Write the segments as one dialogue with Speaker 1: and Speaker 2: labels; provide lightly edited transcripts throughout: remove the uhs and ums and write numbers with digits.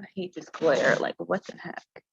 Speaker 1: I hate this glare. Like, what the heck?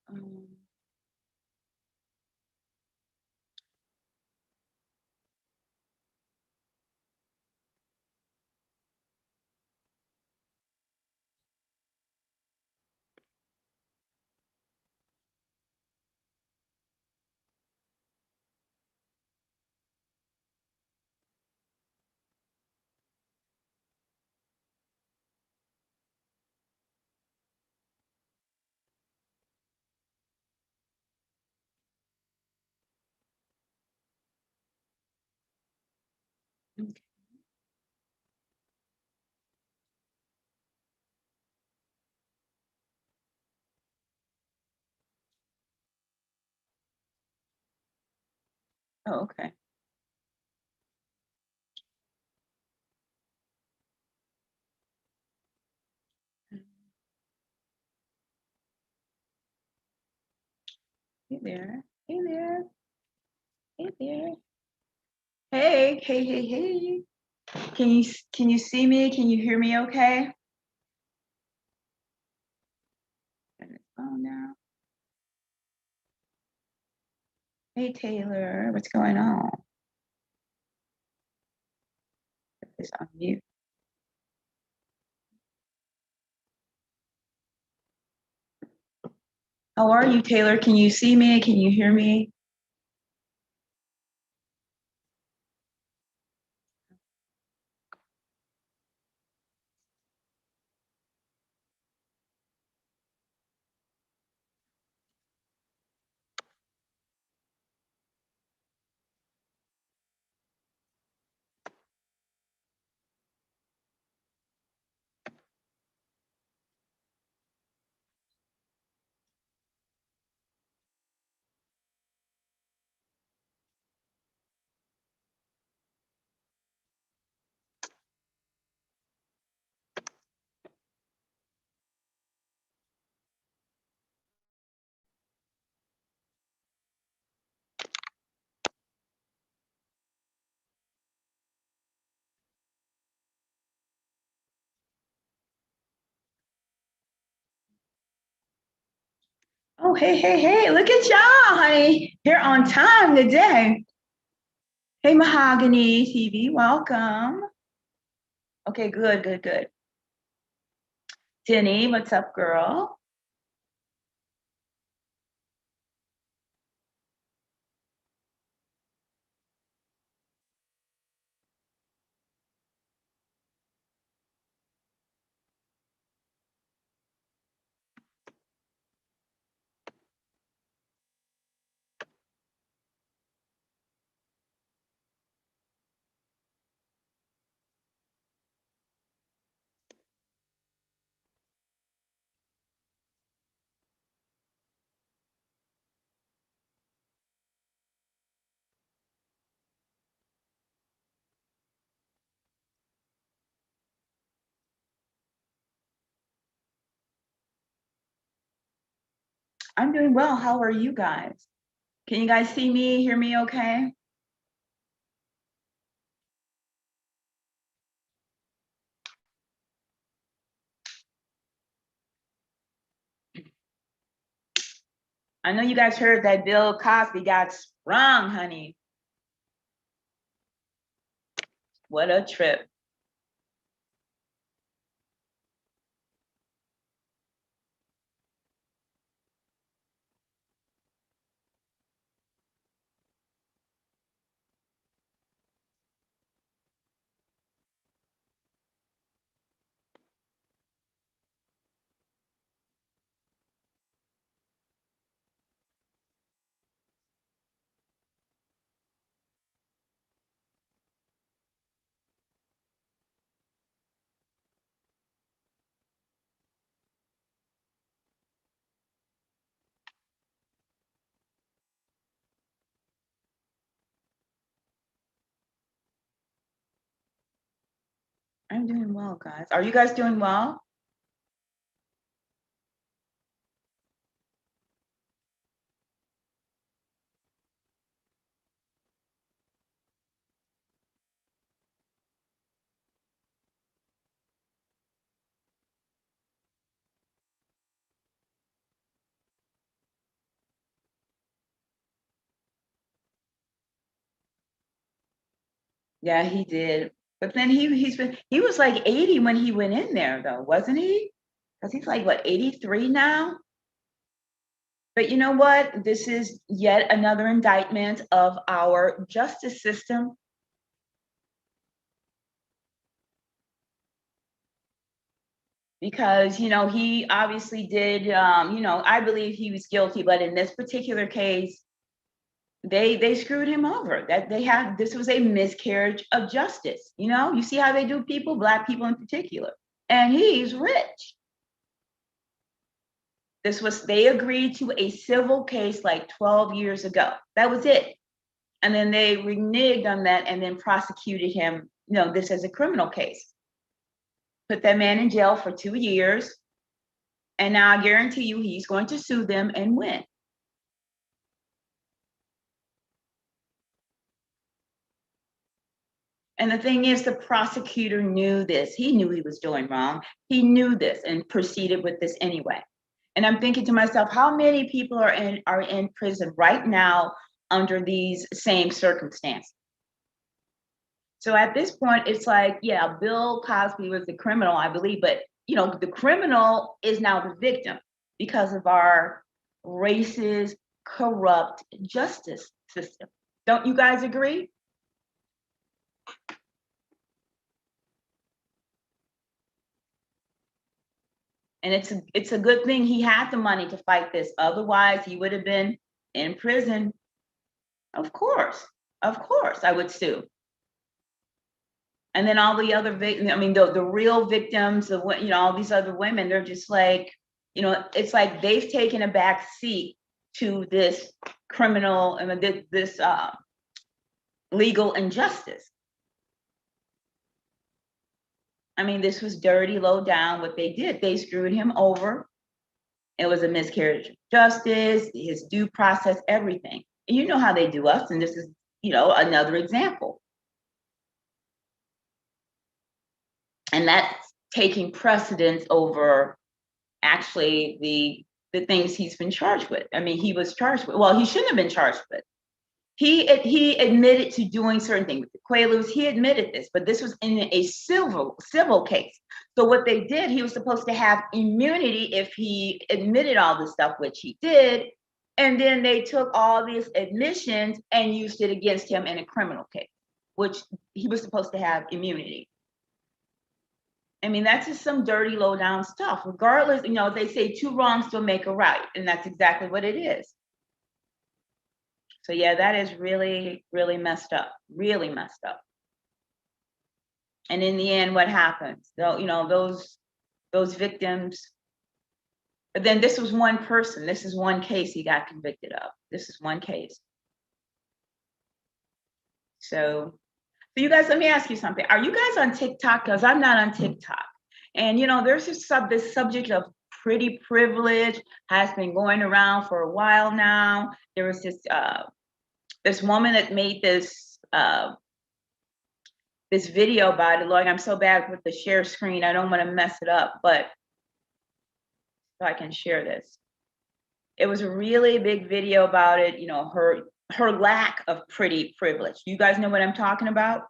Speaker 1: Um, okay. Oh, okay. Hey there. Hey there. Hey there. Hey, hey, hey, hey. Can you see me? Can you hear me okay? Oh no. Hey Taylor, what's going on? Put this on mute. How are you, Taylor? Can you see me? Can you hear me? Oh, hey, hey, hey, look at y'all, honey. Here on time today. Hey, Mahogany TV, welcome. Okay, good, good, good. Denny, what's up, girl? I'm doing well. How are you guys? Can you guys see me, hear me okay? I know you guys heard that Bill Cosby got sprung, honey. What a trip. I'm doing well, guys. Are you guys doing well? Yeah, he did. But then he was like 80 when he went in there though, wasn't he? Because he's like what, 83 now? But you know what? This is yet another indictment of our justice system because he obviously did I believe he was guilty, but in this particular case they screwed him over. That they had This was a miscarriage of justice. You see how they do people, Black people in particular. And he's rich. They agreed to a civil case like 12 years ago. That was it. And then they reneged on that and then prosecuted him, this as a criminal case. Put that man in jail for 2 years. And now I guarantee you he's going to sue them and win. And the thing is, the prosecutor knew this. He knew he was doing wrong. He knew this and proceeded with this anyway. And I'm thinking to myself, how many people are in prison right now under these same circumstances? So at this point, it's like, yeah, Bill Cosby was the criminal, I believe, but the criminal is now the victim because of our racist, corrupt justice system. Don't you guys agree? And it's a good thing he had the money to fight this. Otherwise, he would have been in prison. Of course, I would sue. And then all the other victims, I mean, the real victims, all these other women, they're just like, it's like they've taken a back seat to this criminal and this legal injustice. I mean, this was dirty, low down. What they did, they screwed him over. It was a miscarriage of justice, his due process, everything. And you know how they do us, and this is, another example. And that's taking precedence over actually the things he's been charged with. I mean, he was charged with, well, he shouldn't have been charged with. He admitted to doing certain things with the Quaaludes. He admitted this, but this was in a civil case. So what they did, he was supposed to have immunity if he admitted all this stuff, which he did. And then they took all these admissions and used it against him in a criminal case, which he was supposed to have immunity. I mean, that's just some dirty, low down stuff. Regardless, they say two wrongs don't make a right, and that's exactly what it is. So yeah, that is really, really messed up, really messed up. And in the end, what happens? Those victims. But then this was one person. This is one case he got convicted of. This is one case. So you guys, let me ask you something. Are you guys on TikTok? Because I'm not on TikTok. And there's this subject of pretty privilege has been going around for a while now. There was this woman that made this this video about it. Lord, I'm so bad with the share screen. I don't want to mess it up, but so I can share this. It was a really big video about it, you know, her lack of pretty privilege. You guys know what I'm talking about?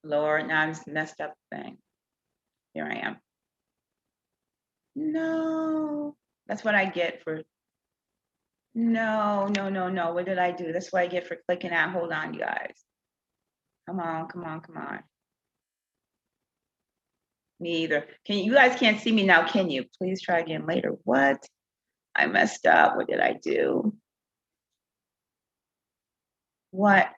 Speaker 1: Lord, now I'm just messed up thing. Here I am. No, that's what I get for, no, no, no, no. What did I do? That's what I get for clicking out. Hold on, you guys. Come on, come on, come on. Me either. You guys can't see me now, can you? Please try again later. What? I messed up. What did I do? What?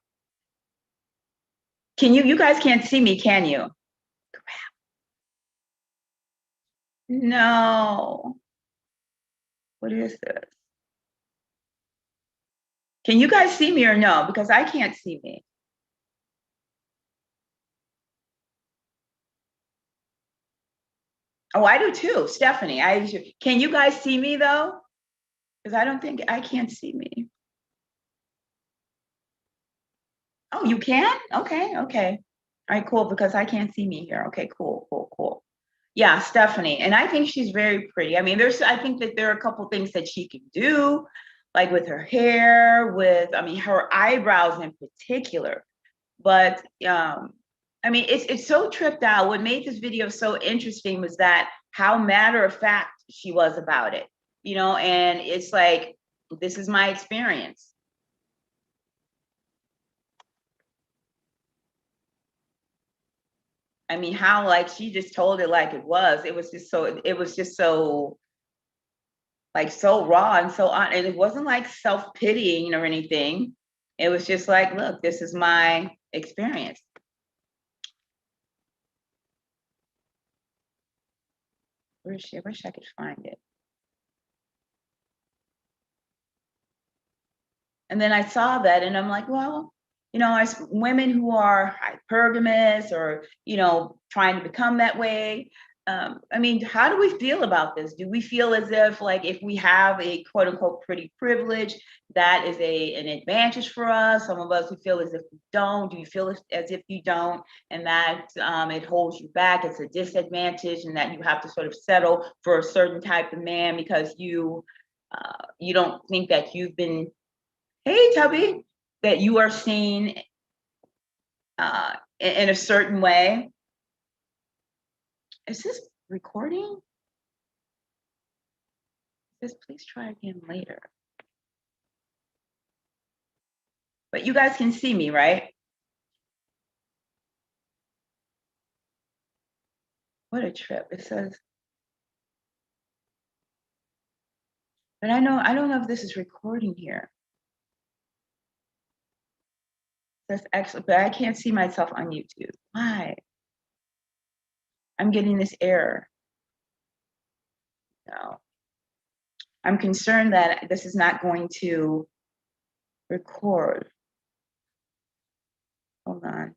Speaker 1: You guys can't see me, can you? Crap. No. What is this? Can you guys see me or no? Because I can't see me. Oh, I do too, Stephanie. Can you guys see me though? Because I can't see me. Oh, you can? Okay, okay. All right, cool, because I can't see me here. Okay, cool, cool, cool. Yeah, Stephanie. And I think she's very pretty. I mean, I think that there are a couple things that she can do, like with her hair, her eyebrows in particular. But I mean, it's so tripped out. What made this video so interesting was that how matter of fact she was about it, you know, and it's like, this is my experience. I mean, how like she just told it like it was. It was just so like so raw and so on. And it wasn't like self-pitying or anything. It was just like, look, this is my experience. Where is she? I wish I could find it. And then I saw that and I'm like, well, you know, as women who are hypergamous or, you know, trying to become that way, I mean, how do we feel about this? Do we feel as if, like, if we have a quote unquote pretty privilege, that is an advantage for us? Some of us who feel as if we don't. Do you feel as if you don't, and that it holds you back? It's a disadvantage, and that you have to sort of settle for a certain type of man because you don't think that you've been, hey Tubby, that you are seen in a certain way. Is this recording? Just please try again later. But you guys can see me, right? What a trip. It says, but I don't know if this is recording here. That's actually, but I can't see myself on YouTube. Why? I'm getting this error. No. I'm concerned that this is not going to record. Hold on.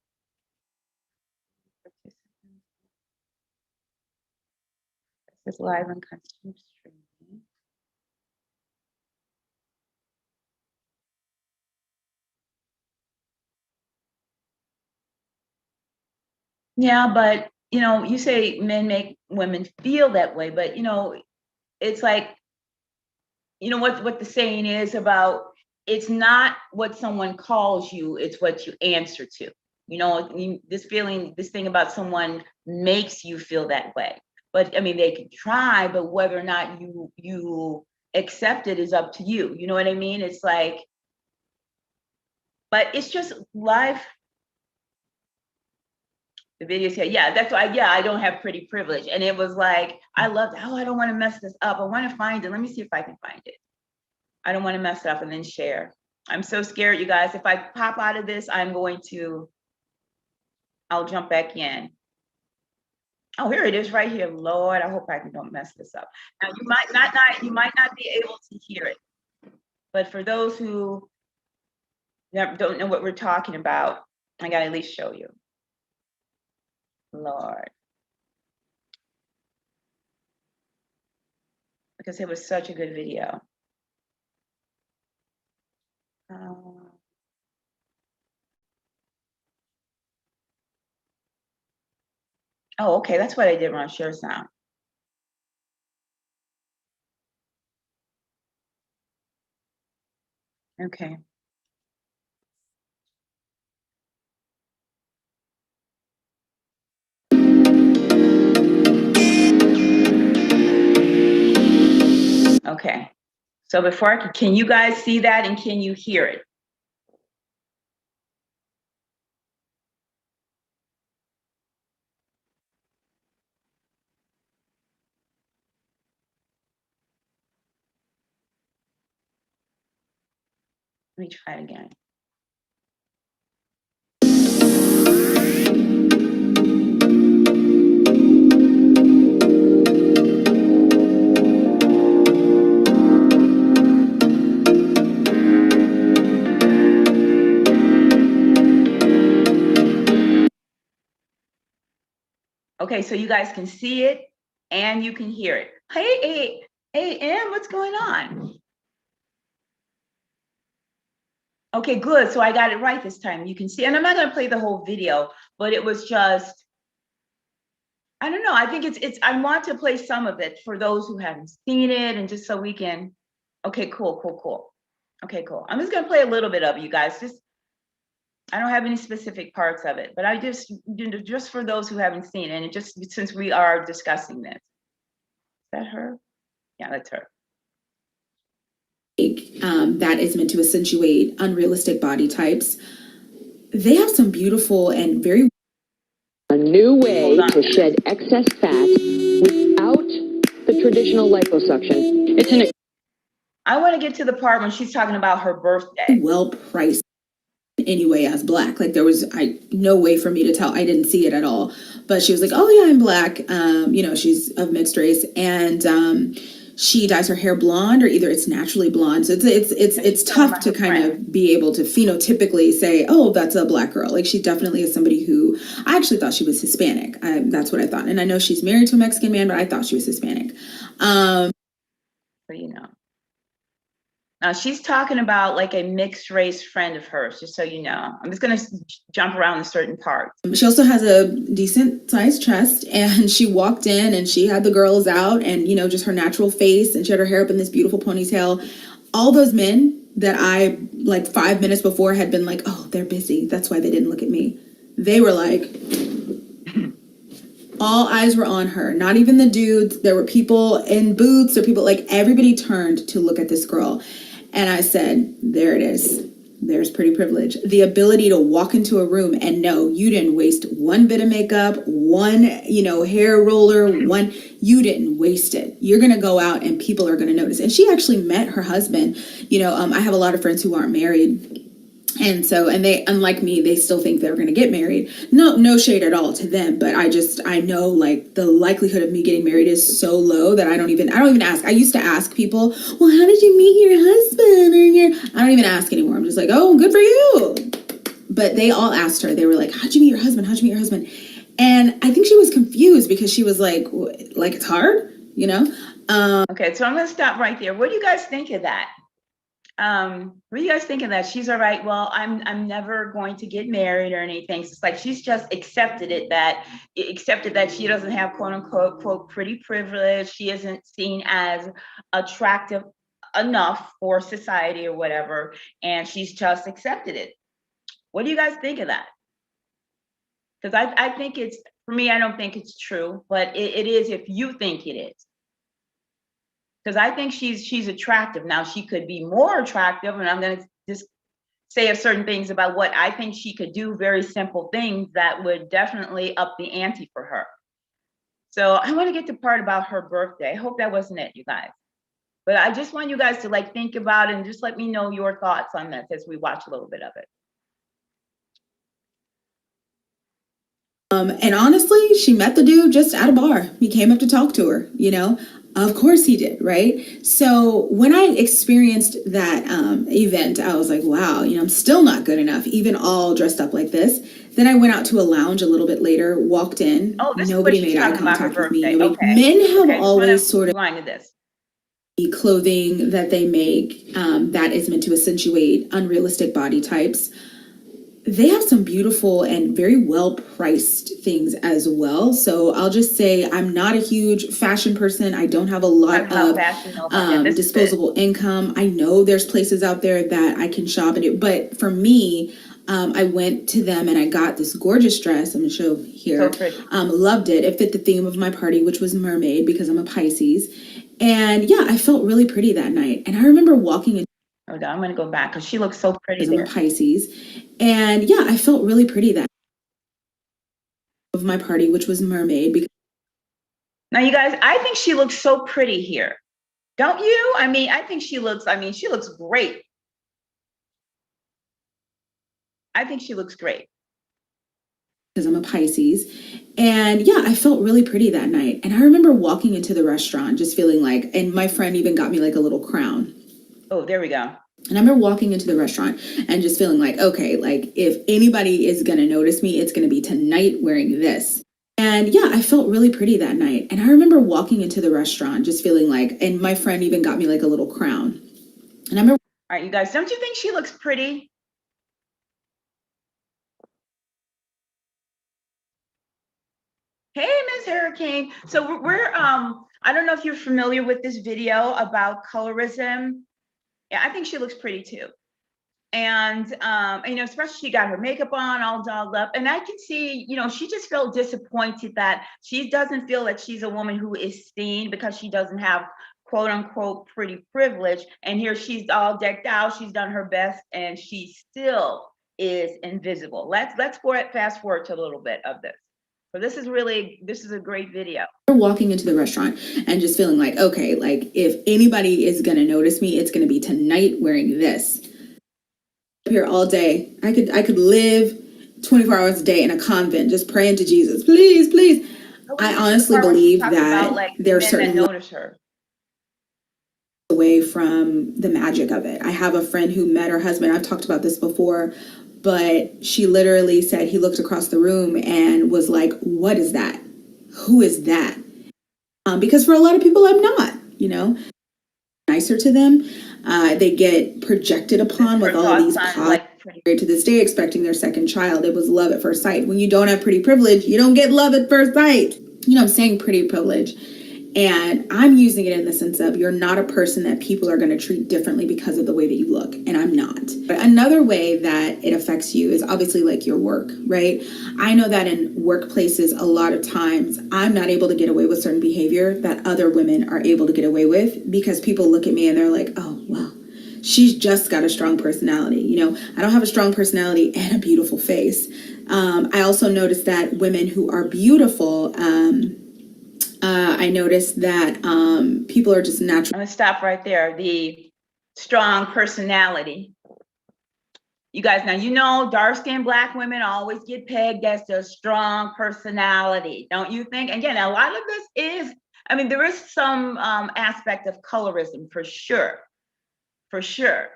Speaker 1: This is live on constant streaming. Yeah, but you know, you say men make women feel that way, but you know, it's like, you know what the saying is about, it's not what someone calls you, it's what you answer to. You know, this thing about someone makes you feel that way. But I mean, they can try, but whether or not you accept it is up to you. You know what I mean? It's like, but it's just life. The video said, yeah, that's why, yeah, I don't have pretty privilege. And it was like, I loved, oh, I don't want to mess this up. I want to find it. Let me see if I can find it. I don't want to mess it up and then share. I'm so scared, you guys. If I pop out of this, I'll jump back in. Oh, here it is right here. Lord, I hope I don't mess this up. Now you might not be able to hear it, but for those who don't know what we're talking about, I gotta at least show you. Lord. Because it was such a good video. Oh, okay, that's what I did wrong. Share sound. Okay. Okay. So before I can you guys see that and can you hear it? Let me try it again. Okay, so you guys can see it and you can hear it. Hey, Em, what's going on? Okay, good. So I got it right this time. You can see, and I'm not going to play the whole video, but it was just, I don't know. I think I want to play some of it for those who haven't seen it and just so we can, okay, cool. Okay, cool. I'm just going to play a little bit of it, you guys. I don't have any specific parts of it, but I just for those who haven't seen it, and just since we are discussing this. Is that her? Yeah, that's her.
Speaker 2: That is meant to accentuate unrealistic body types. They have some beautiful and very...
Speaker 3: A new way to shed excess fat without the traditional liposuction.
Speaker 1: I want to get to the part when she's talking about her birthday.
Speaker 2: Well priced anyway as Black. Like there was no way for me to tell. I didn't see it at all. But she was like, oh yeah, I'm Black. She's of mixed race, and she dyes her hair blonde, or either it's naturally blonde. So it's tough to kind of be able to phenotypically say, oh, that's a Black girl. Like she definitely is somebody who, I actually thought she was Hispanic. That's what I thought. And I know she's married to a Mexican man, but I thought she was Hispanic.
Speaker 1: So now she's talking about like a mixed race friend of hers, just so you know. I'm just going to jump around in certain parts.
Speaker 2: She also has a decent sized chest, and she walked in and she had the girls out and, just her natural face, and she had her hair up in this beautiful ponytail. All those men that I, like 5 minutes before, had been like, oh, they're busy, that's why they didn't look at me. They were like, all eyes were on her, not even the dudes. There were people in booths, or people, like everybody turned to look at this girl. And I said, there it is. There's pretty privilege. The ability to walk into a room and know you didn't waste one bit of makeup, one, hair roller, you didn't waste it. You're going to go out and people are going to notice. And she actually met her husband. I have a lot of friends who aren't married. And they, unlike me, they still think they're going to get married. No shade at all to them, but I know like the likelihood of me getting married is so low that I don't even ask. I used to ask people, well, how did you meet your husband? I don't even ask anymore. I'm just like, oh, good for you. But they all asked her. They were like, how'd you meet your husband? And I think she was confused because she was like it's hard,
Speaker 1: Okay, so I'm going to stop right there. What do you guys think of that? What are you guys thinking that she's all right? Well, I'm never going to get married or anything. So it's like she's just accepted that she doesn't have quote unquote quote pretty privilege. She isn't seen as attractive enough for society or whatever, and she's just accepted it. What do you guys think of that? Because I think it's, for me, I don't think it's true, but it is if you think it is. Because I think she's attractive. Now she could be more attractive, and I'm going to just say certain things about what I think she could do, very simple things that would definitely up the ante for her. So I want to get to the part about her birthday. I hope that wasn't it, you guys. But I just want you guys to like think about it and just let me know your thoughts on this as we watch a little bit of it.
Speaker 2: And honestly, she met the dude just at a bar. He came up to talk to her, Of course he did, right? So when I experienced that event, I was like, wow, I'm still not good enough, even all dressed up like this. Then I went out to a lounge a little bit later, walked in.
Speaker 1: Oh, this
Speaker 2: Nobody
Speaker 1: is what she's
Speaker 2: made eye
Speaker 1: talking about, her
Speaker 2: contact with me.
Speaker 1: birthday.
Speaker 2: Nobody.
Speaker 1: Okay.
Speaker 2: Men have
Speaker 1: Okay,
Speaker 2: always sort of
Speaker 1: rewind to this.
Speaker 2: clothing that they make that is meant to accentuate unrealistic body types. They have some beautiful and very well priced things as well. So I'll just say I'm not a huge fashion person. I don't have a lot of disposable income. I know there's places out there that I can shop and but for me, I went to them and I got this gorgeous dress. I'm gonna show here.
Speaker 1: So pretty.
Speaker 2: Loved it. It fit the theme of my party, which was mermaid because I'm a Pisces. And yeah, I felt really pretty that night. And I remember walking in.
Speaker 1: Hold on, I'm gonna go back because she looks so pretty
Speaker 2: there. I'm a Pisces. And yeah, I felt really pretty that of my party, which was mermaid. Because
Speaker 1: now, you guys, I think she looks so pretty here. Don't you? I mean, I think she looks great. I think she looks great.
Speaker 2: Because I'm a Pisces. And yeah, I felt really pretty that night. And I remember walking into the restaurant just feeling like, and my friend even got me like a little crown.
Speaker 1: Oh, there we go.
Speaker 2: And I remember walking into the restaurant and just feeling like, okay, like if anybody is going to notice me, it's going to be tonight wearing this. And yeah, I felt really pretty that night. And I remember walking into the restaurant just feeling like, and my friend even got me like a little crown. And I remember.
Speaker 1: All right, you guys, don't you think she looks pretty? Hey, Ms. Hurricane. So we're I don't know if you're familiar with this video about colorism. Yeah, I think she looks pretty too. And especially she got her makeup on, all dolled up. And I can see, she just felt disappointed that she doesn't feel that she's a woman who is seen because she doesn't have quote unquote pretty privilege. And here she's all decked out, she's done her best, and she still is invisible. Let's fast forward to a little bit of this. So this is a great video.
Speaker 2: Walking into the restaurant and just feeling like, okay, like if anybody is going to notice me, it's going to be tonight wearing this. Here all day. I could live 24 hours a day in a convent just praying to Jesus. Please, please. I honestly believe that there are certain
Speaker 1: notice her
Speaker 2: away from the magic of it. I have a friend who met her husband. I've talked about this before, but she literally said he looked across the room and was like, what is that? Who is that? Because for a lot of people, I'm not, nicer to them. They get projected upon with all these to this day, expecting their second child. It was love at first sight. When you don't have pretty privilege, you don't get love at first sight. I'm saying pretty privilege. And I'm using it in the sense of you're not a person that people are going to treat differently because of the way that you look. And I'm not. But another way that it affects you is obviously like your work, right? I know that in workplaces, a lot of times I'm not able to get away with certain behavior that other women are able to get away with because people look at me and they're like, oh, well, she's just got a strong personality. I don't have a strong personality and a beautiful face. I also noticed that women who are beautiful, I noticed that people are just naturally.
Speaker 1: I'm gonna stop right there. The strong personality. You guys, now dark-skinned Black women always get pegged as the strong personality, don't you think? Again, a lot of this is, there is some aspect of colorism for sure. For sure.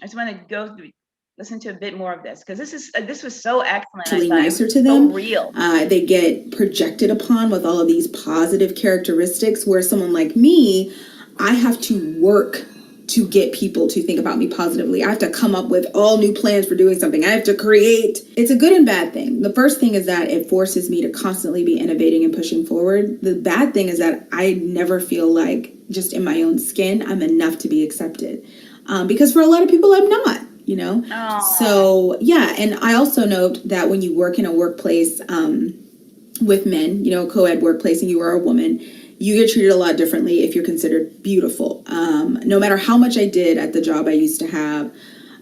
Speaker 1: I just want to go through. Listen to a bit more of this because this was so excellent.
Speaker 2: Actually nicer to them.
Speaker 1: So real.
Speaker 2: They get projected upon with all of these positive characteristics where someone like me, I have to work to get people to think about me positively. I have to come up with all new plans for doing something. I have to create. It's a good and bad thing. The first thing is that it forces me to constantly be innovating and pushing forward. The bad thing is that I never feel like just in my own skin, I'm enough to be accepted. Because for a lot of people, I'm not. So yeah, and I also note that when you work in a workplace with men, co-ed workplace, and you are a woman, you get treated a lot differently if you're considered beautiful. No matter how much I did at the job I used to have,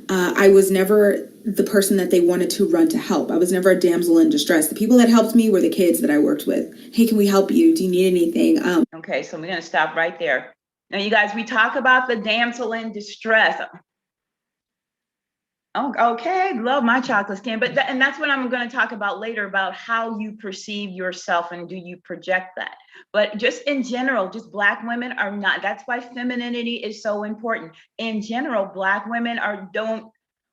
Speaker 2: I was never the person that they wanted to run to help. I was never a damsel in distress. The people that helped me were the kids that I worked with. Hey, can we help you? Do you need anything?
Speaker 1: Okay, so we're gonna stop right there. Now, you guys, we talk about the damsel in distress. Oh, okay. Love my chocolate skin. But and that's what I'm going to talk about later, about how you perceive yourself and do you project that. But just in general, just Black women are not. That's why femininity is so important. In general, Black women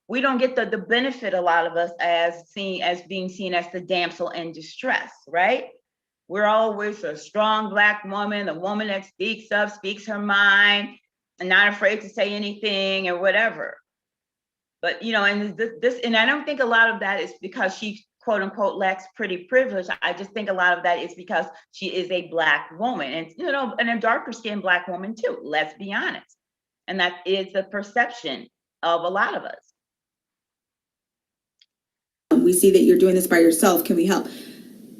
Speaker 1: we don't get the benefit, a lot of us, as being seen as the damsel in distress, right? We're always a strong Black woman, the woman that speaks up, speaks her mind, and not afraid to say anything or whatever. But and this, and I don't think a lot of that is because she quote unquote lacks pretty privilege. I just think a lot of that is because she is a Black woman, and a darker skinned Black woman too. Let's be honest, and that is the perception of a lot of us.
Speaker 2: We see that you're doing this by yourself. Can we help?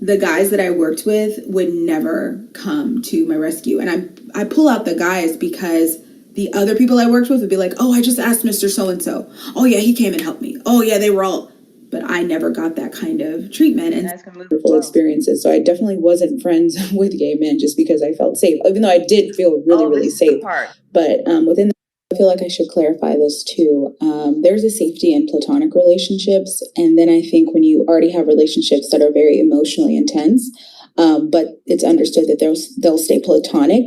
Speaker 2: The guys that I worked with would never come to my rescue, and I pull out the guys because the other people I worked with would be like, oh, I just asked Mr. So-and-so. Oh yeah, he came and helped me. Oh yeah, they were all, but I never got that kind of treatment and wonderful experiences. So I definitely wasn't friends with gay men just because I felt safe, even though I did feel really safe. But within I feel like I should clarify this too. There's a safety in platonic relationships. And then I think when you already have relationships that are very emotionally intense, but it's understood that they'll stay platonic.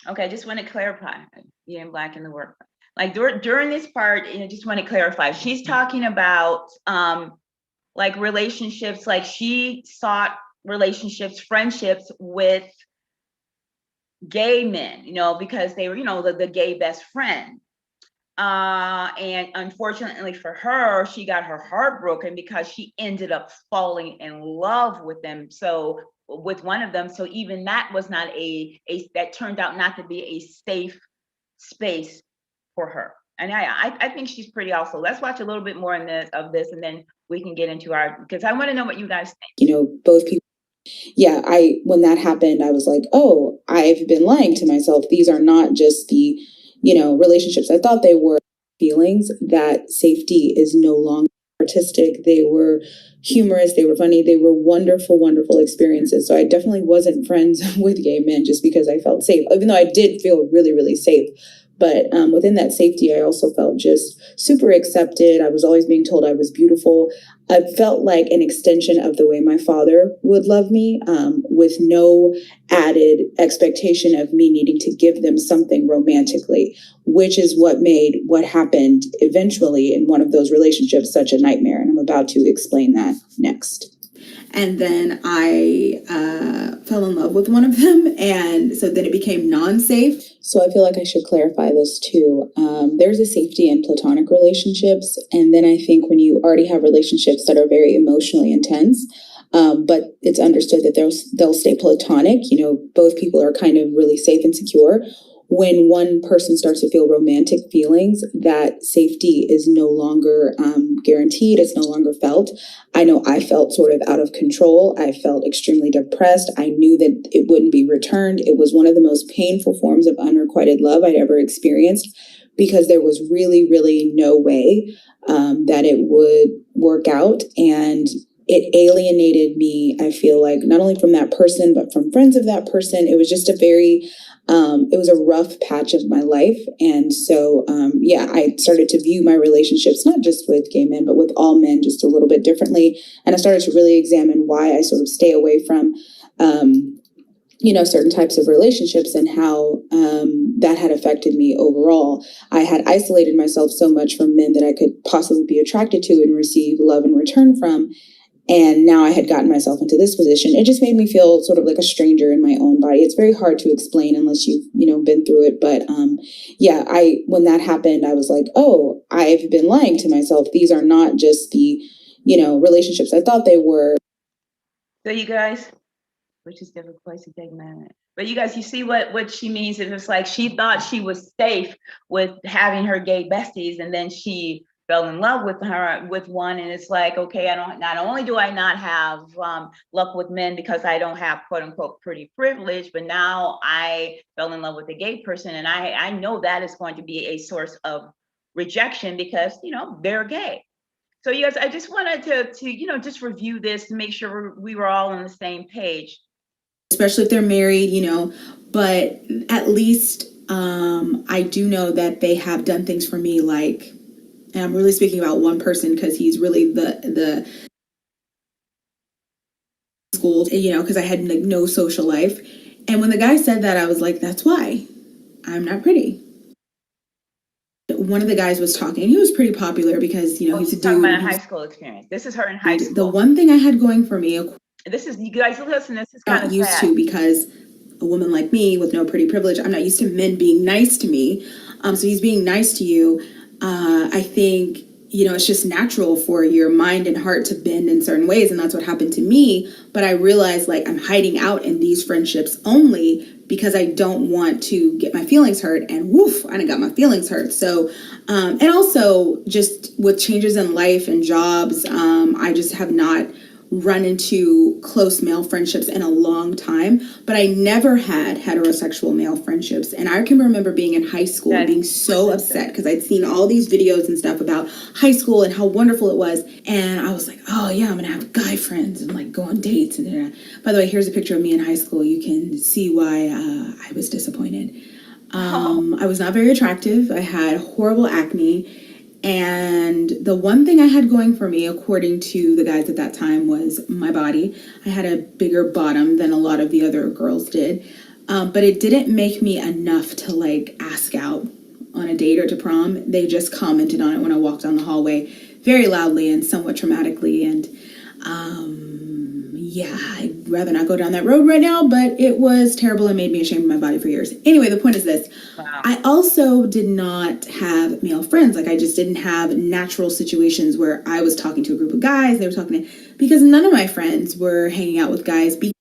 Speaker 1: Okay, I just want to clarify. Being Black in the work. Like during this part, just want to clarify. She's talking about like relationships, like she sought relationships, friendships with gay men, because they were, the gay best friend. And unfortunately for her, she got her heart broken because she ended up falling in love with them. So with one of them, so even that was not that turned out not to be a safe space for her. And I think she's pretty also. Let's watch a little bit more of this, and then we can get into because I want to know what you guys think.
Speaker 2: Both people. Yeah, when that happened, I was like, oh, I've been lying to myself. These are not just the, relationships I thought they were. Feelings that safety is no longer artistic. They were humorous. They were funny. They were wonderful experiences. So I definitely wasn't friends with gay men just because I felt safe, even though I did feel really safe. But within that safety, I also felt just super accepted. I was always being told I was beautiful. I felt like an extension of the way my father would love me, with no added expectation of me needing to give them something romantically, which is what made what happened eventually in one of those relationships such a nightmare. And I'm about to explain that next. And then I fell in love with one of them. And so then it became non-safe. So I feel like I should clarify this too. There's a safety in platonic relationships. And then I think when you already have relationships that are very emotionally intense, but it's understood that they'll stay platonic. Both people are kind of really safe and secure. When one person starts to feel romantic feelings, that safety is no longer guaranteed. It's no longer felt. I know I felt sort of out of control. I felt extremely depressed. I knew that it wouldn't be returned. It was one of the most painful forms of unrequited love I'd ever experienced, because there was really no way that it would work out. And it alienated me, I feel like, not only from that person, but from friends of that person. It was just it was a rough patch of my life. And so, I started to view my relationships, not just with gay men, but with all men, just a little bit differently. And I started to really examine why I sort of stay away from, certain types of relationships, and how that had affected me overall. I had isolated myself so much from men that I could possibly be attracted to and receive love in return from. And now I had gotten myself into this position. It just made me feel sort of like a stranger in my own body. It's very hard to explain unless you've, been through it. But when that happened, I was like, oh, I've been lying to myself. These are not just the, relationships I thought they were.
Speaker 1: So you guys, which is different place to take a minute. But you guys, you see what she means? It's like she thought she was safe with having her gay besties, and then she fell in love with one, and it's like, okay, not only do I not have luck with men because I don't have quote unquote pretty privilege, but now I fell in love with a gay person, and I know that is going to be a source of rejection because they're gay. So you guys, I just wanted to just review this to make sure we were all on the same page.
Speaker 2: Especially if they're married, but at least I do know that they have done things for me, like and I'm really speaking about one person because he's really the school, you know, because I had like no social life. And when the guy said that, I was like, that's why I'm not pretty. One of the guys was talking. He was pretty popular because, you know, he's a
Speaker 1: She's talking about a
Speaker 2: dude.
Speaker 1: high school experience. This is her in high school.
Speaker 2: The one thing I had going for me,
Speaker 1: This is, you guys listen, this is kind
Speaker 2: not
Speaker 1: of
Speaker 2: used
Speaker 1: sad.
Speaker 2: to, because a woman like me with no pretty privilege, I'm not used to men being nice to me. So he's being nice to you. I think, you know, it's just natural for your mind and heart to bend in certain ways, and that's what happened to me. But I realized, like, I'm hiding out in these friendships only because I don't want to get my feelings hurt, and woof, I done got my feelings hurt. So and also just with changes in life and jobs, I just have not run into close male friendships in a long time, but I never had heterosexual male friendships. And I can remember being in high school and being so upset because I'd seen all these videos and stuff about high school and how wonderful it was. And I was like, oh yeah, I'm gonna have guy friends and like go on dates. And by the way, here's a picture of me in high school. You can see why I was disappointed. I was not very attractive. I had horrible acne. And the one thing I had going for me, according to the guys at that time, was my body. I had a bigger bottom than a lot of the other girls did. But it didn't make me enough to like ask out on a date or to prom. They just commented on it when I walked down the hallway very loudly and somewhat traumatically. And yeah, I'd rather not go down that road right now, but it was terrible and made me ashamed of my body for years. Anyway, the point is this.
Speaker 1: Wow.
Speaker 2: I also did not have male friends. Like, I just didn't have natural situations where I was talking to a group of guys, they were talking to, because none of my friends were hanging out with guys.
Speaker 1: All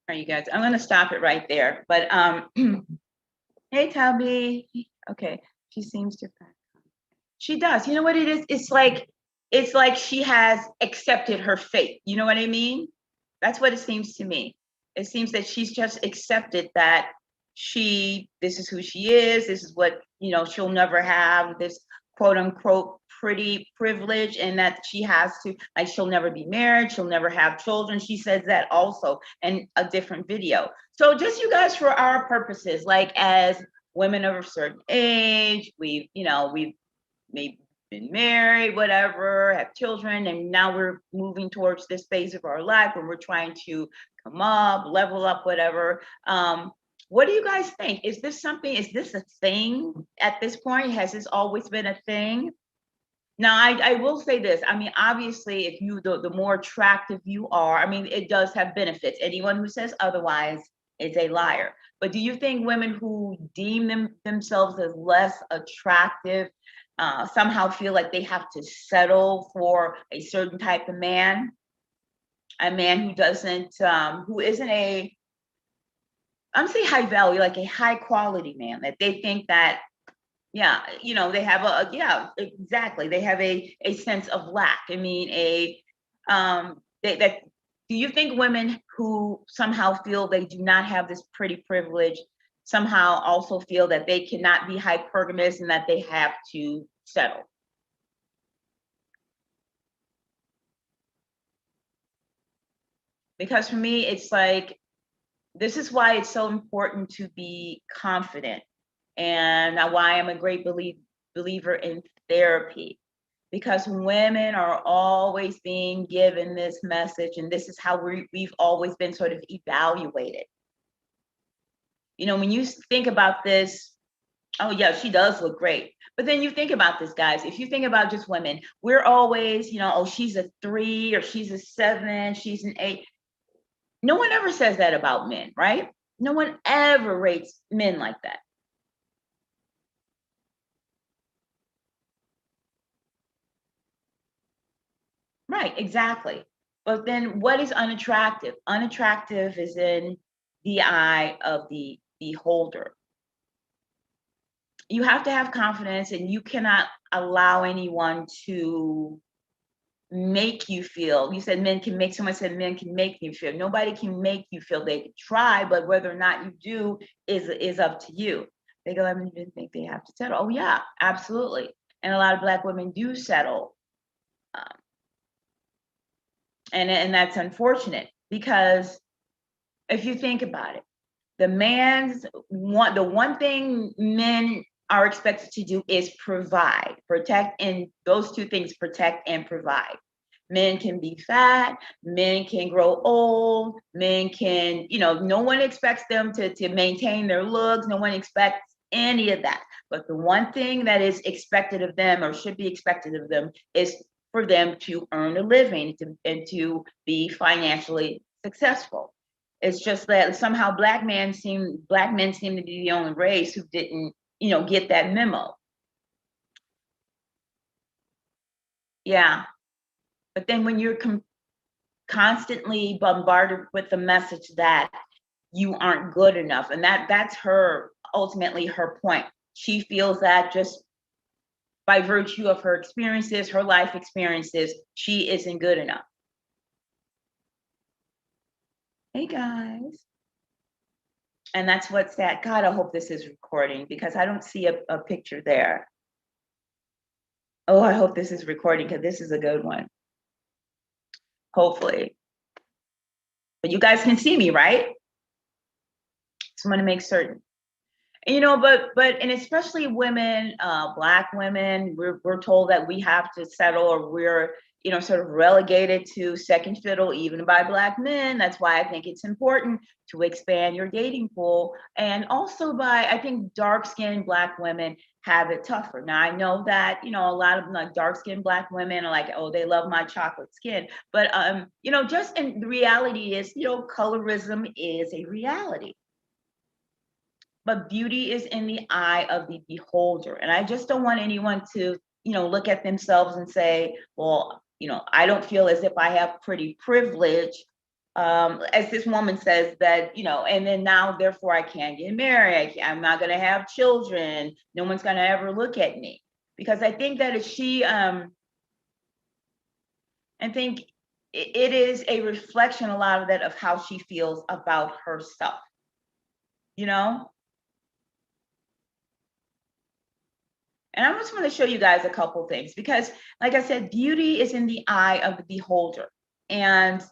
Speaker 1: right, you guys, I'm going to stop it right there. But hey, Tubby. Okay, she seems to. She does. You know what it is? It's like she has accepted her fate. You know what I mean? That's what it seems to me. It seems that she's just accepted that this is who she is. This is what, you know, she'll never have this quote unquote pretty privilege, and that she has to, like, she'll never be married. She'll never have children. She says that also in a different video. So just, you guys, for our purposes, like, as women of a certain age, we've maybe been married, whatever, have children, and now we're moving towards this phase of our life where we're trying to come up, level up, whatever. What do you guys think? Is this a thing at this point? Has this always been a thing? Now, I will say this. I mean, obviously, if the more attractive you are, I mean, it does have benefits. Anyone who says otherwise is a liar. But do you think women who deem themselves as less attractive somehow feel like they have to settle for a certain type of man, a man who doesn't, who isn't I'm saying high value, like a high quality man, that they think that, yeah, you know, they have yeah, exactly. They have a sense of lack. I mean, that, do you think women who somehow feel they do not have this pretty privilege somehow also feel that they cannot be hypergamous and that they have to settle? Because for me, it's like, this is why it's so important to be confident, and why I'm a great believer in therapy, because women are always being given this message, and this is how we've always been sort of evaluated. You know, when you think about this, oh yeah, she does look great. But then you think about this, guys, if you think about just women, we're always, you know, oh, she's a 3 or she's a 7, she's an 8. No one ever says that about men, right? No one ever rates men like that. Right, exactly. But then what is unattractive? Unattractive is in the eye of the beholder. You have to have confidence, and you cannot allow anyone to make you feel. You said men can make, someone said men can make you feel. Nobody can make you feel. They can try, but whether or not you do is up to you. They go, I mean, think they have to settle. Oh yeah, absolutely. And a lot of Black women do settle. And that's unfortunate, because if you think about it, the one thing men are expected to do is provide, protect, and those two things, protect and provide. Men can be fat, men can grow old, men can, no one expects them to maintain their looks. No one expects any of that. But the one thing that is expected of them, or should be expected of them, is for them to earn a living and to be financially successful. It's just that somehow black men seem to be the only race who didn't, get that memo. Yeah. But then when you're constantly bombarded with the message that you aren't good enough, and that's ultimately her point. She feels that just by virtue of her experiences, her life experiences, she isn't good enough. Hey guys. And that's what's that. God, I hope this is recording, because I don't see a picture there. Oh, I hope this is recording, because this is a good one. Hopefully. But you guys can see me, right? Just want to make certain. But and especially women, Black women, we're told that we have to settle, or we're, sort of relegated to second fiddle, even by Black men. That's why I think it's important to expand your dating pool. And also I think dark-skinned Black women have it tougher. Now, I know that, a lot of like dark-skinned Black women are like, oh, they love my chocolate skin. But, just in the reality is, colorism is a reality. But beauty is in the eye of the beholder. And I just don't want anyone to, look at themselves and say, well, I don't feel as if I have pretty privilege. As this woman says that, and then now, therefore, I can't get married. I'm not going to have children. No one's going to ever look at me. Because I think that if she, I think it is a reflection, a lot of that, of how she feels about herself, And I just want to show you guys a couple things, because like I said, beauty is in the eye of the beholder. And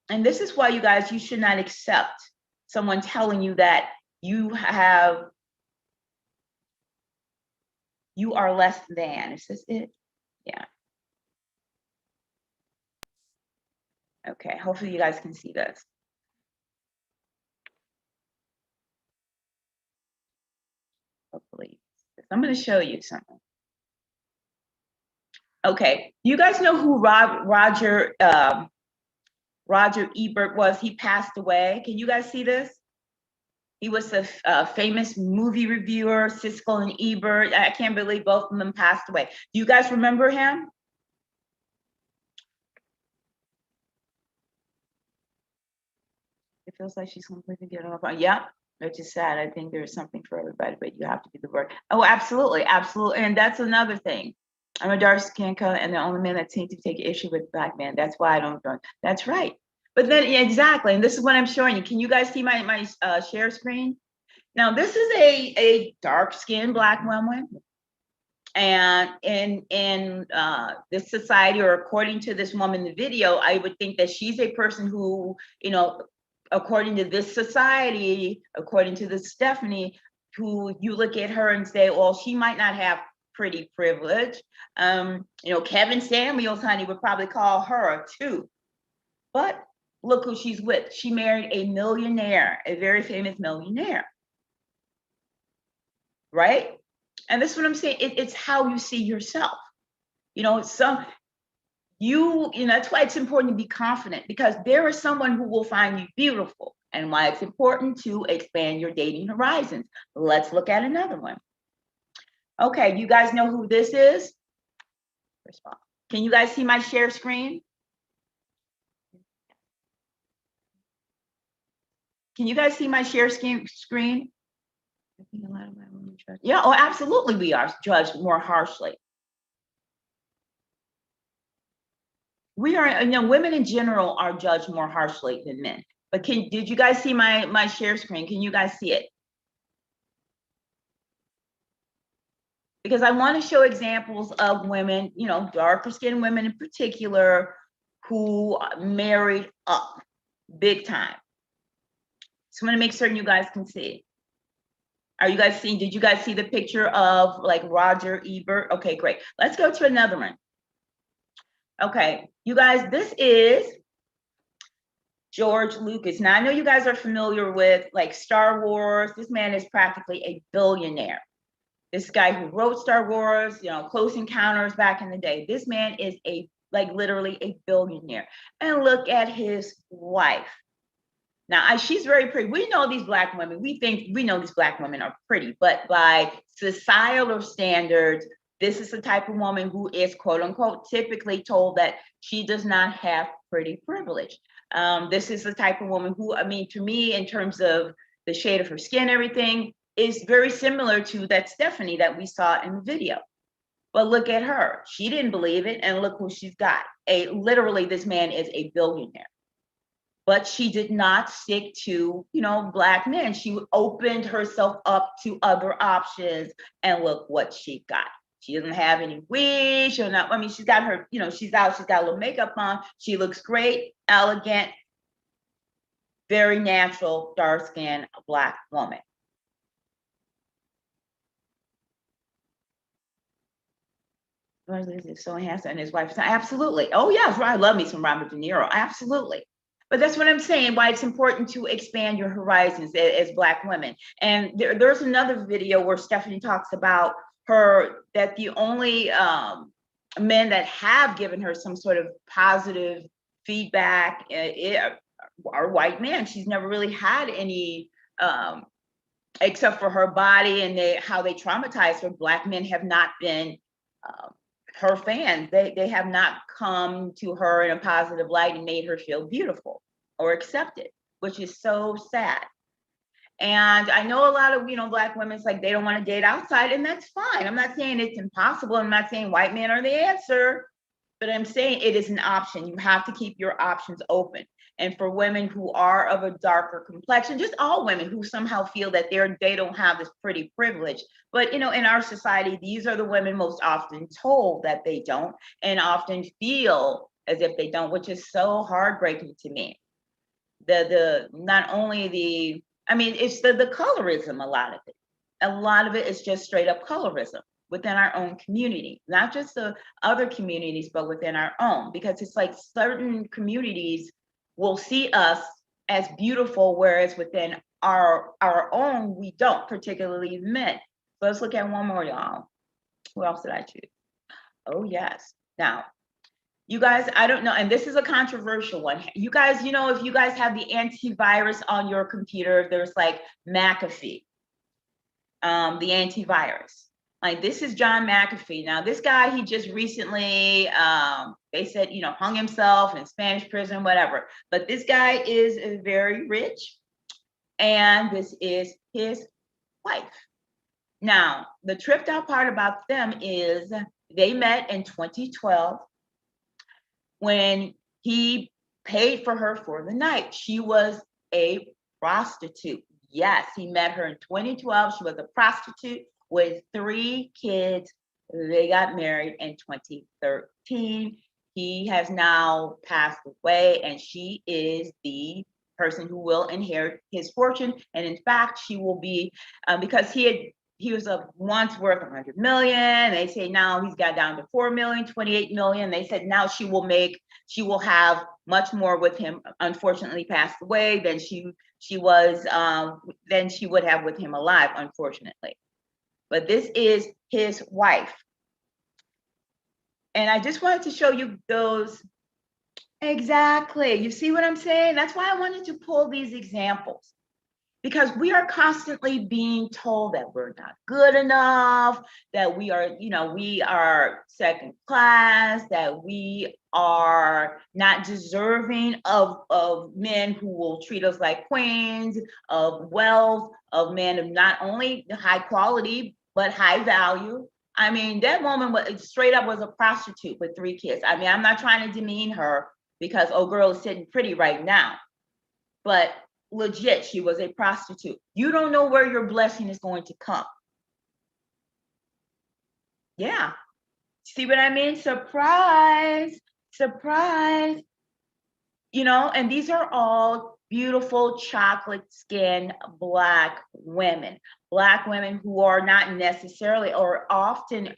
Speaker 1: this is why, you guys, you should not accept someone telling you that you are less than. Is this it? Yeah. Okay, hopefully you guys can see this. Hopefully. I'm going to show you something. Okay, you guys know who Roger Ebert was? He passed away. Can you guys see this? He was a famous movie reviewer, Siskel and Ebert. I can't believe both of them passed away. Do you guys remember him? It feels like she's completely getting off. Yeah, which is sad. I think there's something for everybody, but you have to be the word. Oh, absolutely, absolutely. And that's another thing. I'm a dark skin color, and the only man that seems to take issue with Black men. That's why I don't join. That's right. But then, yeah, exactly. And this is what I'm showing you. Can you guys see my share screen? Now, this is a dark-skinned Black woman. And in this society, or according to this woman in the video, I would think that she's a person who, according to this society, according to this Stephanie, who you look at her and say, well, she might not have pretty privilege. Kevin Samuels, honey, would probably call her too. But look who she's with. She married a millionaire, a very famous millionaire. Right? And this is what I'm saying. It's how you see yourself. That's why it's important to be confident, because there is someone who will find you beautiful, and why it's important to expand your dating horizons. Let's look at another one. Okay, you guys know who this is? Can you guys see my share screen? Can you guys see my share screen? Yeah, oh, absolutely, we are judged more harshly. We are, women in general are judged more harshly than men. But did you guys see my share screen? Can you guys see it? Because I want to show examples of women, darker skinned women in particular, who married up big time. So I'm going to make certain you guys can see. Are you guys seeing, did you guys see the picture of like Roger Ebert? Okay, great. Let's go to another one. Okay, you guys, this is George Lucas. Now, I know you guys are familiar with like Star Wars. This man is practically a billionaire. This guy who wrote Star Wars, you know, Close Encounters back in the day. This man is literally a billionaire. And look at his wife. Now, she's very pretty. We know these Black women. We know these Black women are pretty, but by societal standards, this is the type of woman who is, quote unquote, typically told that she does not have pretty privilege. This is the type of woman who, I mean, to me, in terms of the shade of her skin, everything is very similar to that Stephanie that we saw in the video. But look at her. She didn't believe it, and look who she's got. Literally, this man is a billionaire. But she did not stick to, you know, Black men. She opened herself up to other options, and look what she got. She doesn't have any wigs. I mean, she's got her, you know, she's out, she's got a little makeup on. She looks great, elegant, very natural, dark-skinned Black woman. So handsome, and his wife. Absolutely. Oh, yeah, I love me some Robert De Niro. Absolutely. But that's what I'm saying, why it's important to expand your horizons as Black women. And there's another video where Stephanie talks about that the only men that have given her some sort of positive feedback are white men. She's never really had any, except for her body and how they traumatized her. Black men have not been her fans. They have not come to her in a positive light and made her feel beautiful or accepted, which is so sad. And I know a lot of, you know, Black women, it's like they don't want to date outside, and that's fine. I'm not saying it's impossible. I'm not saying white men are the answer, but I'm saying it is an option. You have to keep your options open. And for women who are of a darker complexion, just all women who somehow feel that they don't have this pretty privilege. But, you know, in our society, these are the women most often told that they don't, and often feel as if they don't, which is so heartbreaking to me. Not only I mean, it's the colorism, a lot of it. A lot of it is just straight up colorism within our own community, not just the other communities, but within our own, because it's like certain communities will see us as beautiful, whereas within our own, we don't, particularly men. So let's look at one more, y'all. Who else did I choose? Oh, yes. Now, you guys, I don't know, and this is a controversial one. You guys, you know, if you guys have the antivirus on your computer, there's like McAfee, the antivirus. Like, this is John McAfee. Now, this guy, he just recently, they said, you know, hung himself in Spanish prison, whatever. But this guy is very rich, and this is his wife. Now, the tripped out part about them is they met in 2012 when he paid for her for the night. She was a prostitute. Yes, he met her in 2012. She was a prostitute with 3 kids. They got married in 2013. He has now passed away, and she is the person who will inherit his fortune. And in fact, she will be, because he was once worth 100 million. They say now he's got down to 4 million, 28 million. They said now she will have much more with him. Unfortunately, passed away than she would have with him alive, unfortunately. But this is his wife. And I just wanted to show you those. Exactly. You see what I'm saying? That's why I wanted to pull these examples, because we are constantly being told that we're not good enough, that we are second class, that we are not deserving of men who will treat us like queens, of wealth, of men of not only high quality, but high value. I mean, that woman was straight up was a prostitute with 3 kids. I mean, I'm not trying to demean her because, oh, girl is sitting pretty right now, but legit, she was a prostitute. You don't know where your blessing is going to come. Yeah. See what I mean? Surprise, surprise. You know, and these are all beautiful chocolate skin Black women who are not necessarily or often,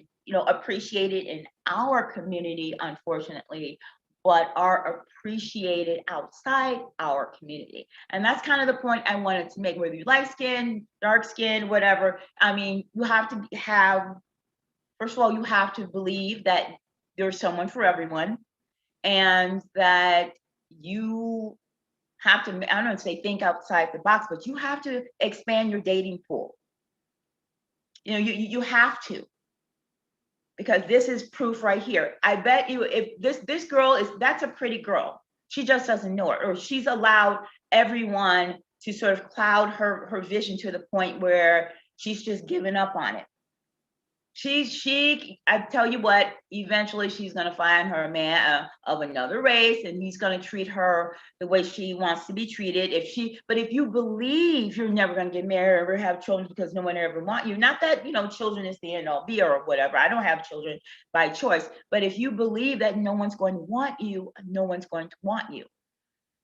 Speaker 1: appreciated in our community, unfortunately, but are appreciated outside our community. And that's kind of the point I wanted to make, whether you light skin, dark skin, whatever. I mean, you have to have, first of all, you have to believe that there's someone for everyone, and that you have to, I don't know, say think outside the box, but you have to expand your dating pool. You have to, because this is proof right here. I bet you if this girl that's a pretty girl. She just doesn't know it, or she's allowed everyone to sort of cloud her vision to the point where she's just given up on it. I tell you what, eventually she's going to find her a man of another race, and he's going to treat her the way she wants to be treated. But if you believe you're never going to get married or ever have children because no one ever want you, not that, children is the end all be or whatever. I don't have children by choice, but if you believe that no one's going to want you, no one's going to want you.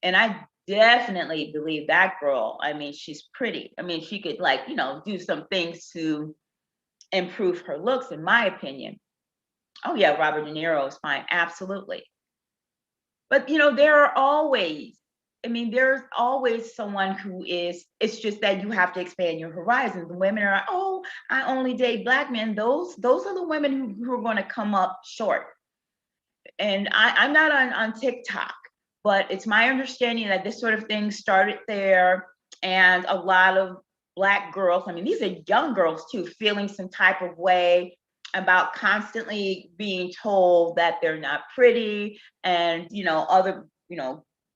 Speaker 1: And I definitely believe that girl. I mean, she's pretty. I mean, she could do some things to improve her looks, in my opinion. Oh yeah, Robert De Niro is fine, absolutely. But there's always someone who is, it's just that you have to expand your horizons. The women are, oh, I only date Black men. Those are the women who are going to come up short. And I'm not on TikTok, but it's my understanding that this sort of thing started there, and a lot of Black girls, I mean, these are young girls too, feeling some type of way about constantly being told that they're not pretty, and other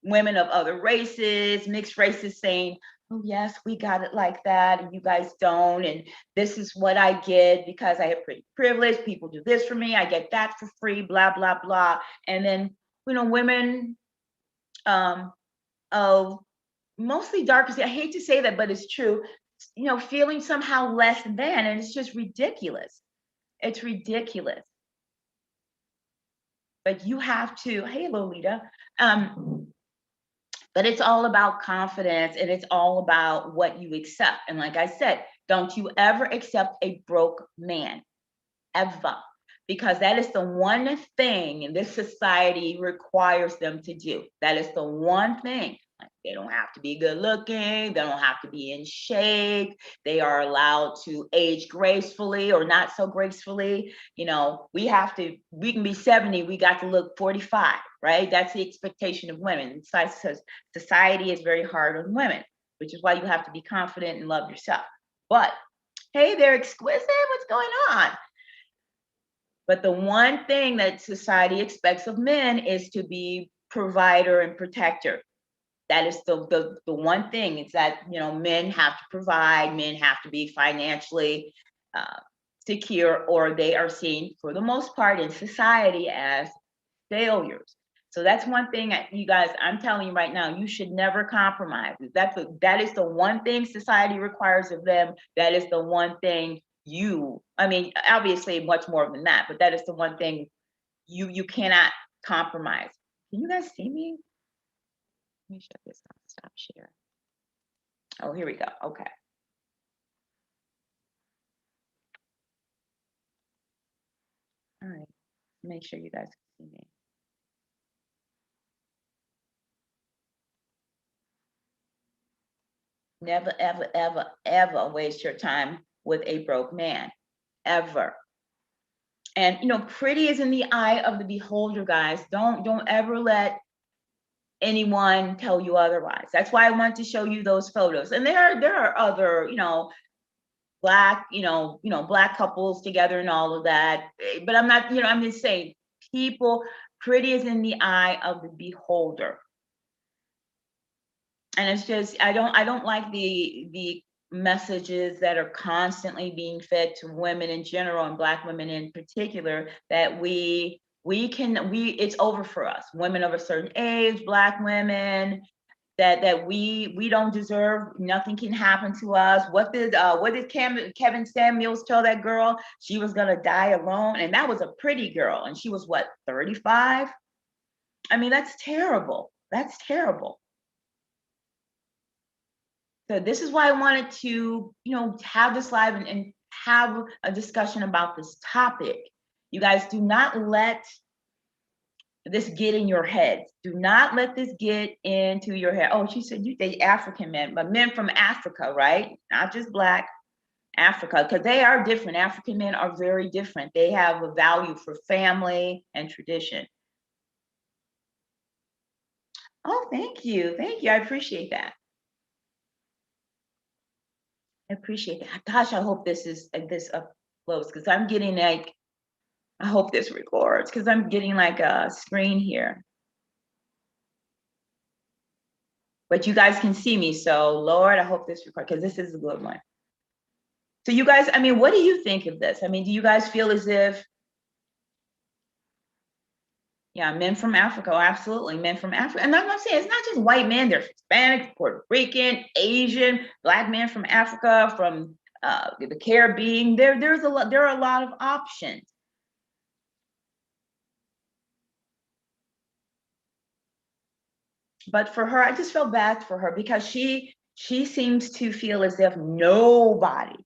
Speaker 1: women of other races, mixed races, saying, oh yes, we got it like that and you guys don't, and this is what I get because I have pretty privilege, people do this for me, I get that for free, blah blah blah. And then women of mostly darker skin, I hate to say that, but it's true, feeling somehow less than, and it's just ridiculous. It's ridiculous. But you have to, hey Lolita, but it's all about confidence, and it's all about what you accept. And like I said, don't you ever accept a broke man, ever, because that is the one thing this society requires them to do. That is the one thing. They don't have to be good looking. They don't have to be in shape. They are allowed to age gracefully or not so gracefully. We can be 70, we got to look 45, right? That's the expectation of women. Society is very hard on women, which is why you have to be confident and love yourself. But hey, they're exquisite. What's going on? But the one thing that society expects of men is to be provider and protector. That is the one thing. It's that, men have to provide, men have to be financially secure, or they are seen, for the most part in society, as failures. So that's one thing, you guys, I'm telling you right now, you should never compromise. That is the one thing society requires of them. That is the one thing obviously much more than that, but that is the one thing you cannot compromise. Can you guys see me? Let me shut this off. Stop share. Oh, here we go. Okay. All right. Make sure you guys can see me. Never, ever, ever, ever waste your time with a broke man. Ever. And pretty is in the eye of the beholder, guys. Don't ever let anyone tell you otherwise. That's why I want to show you those photos. And there are other, Black, Black couples together and all of that. But I'm not, I'm just saying, pretty is in the eye of the beholder. And it's just, I don't like the messages that are constantly being fed to women in general, and Black women in particular, that it's over for us, women of a certain age, Black women, that we don't deserve, nothing can happen to us. What did Kevin Samuels tell that girl? She was gonna die alone, and that was a pretty girl, and she was what, 35? I mean, that's terrible. That's terrible. So this is why I wanted to, have this live and have a discussion about this topic. You guys, do not let this get in your head. Do not let this get into your head. Oh, she said you date African men, but men from Africa, right? Not just Black, Africa, because they are different. African men are very different. They have a value for family and tradition. Oh, thank you. Thank you. I appreciate that. I appreciate that. Gosh, I hope this uploads because I'm getting like, I hope this records because I'm getting like a screen here. But you guys can see me. So Lord, I hope this records because this is a good one. So you guys, I mean, what do you think of this? I mean, do you guys feel as if, yeah, men from Africa, absolutely, men from Africa. And I'm not saying it's not just white men, there's Hispanic, Puerto Rican, Asian, Black men from Africa, from the Caribbean. There are a lot of options. But for her, I just felt bad for her because she seems to feel as if nobody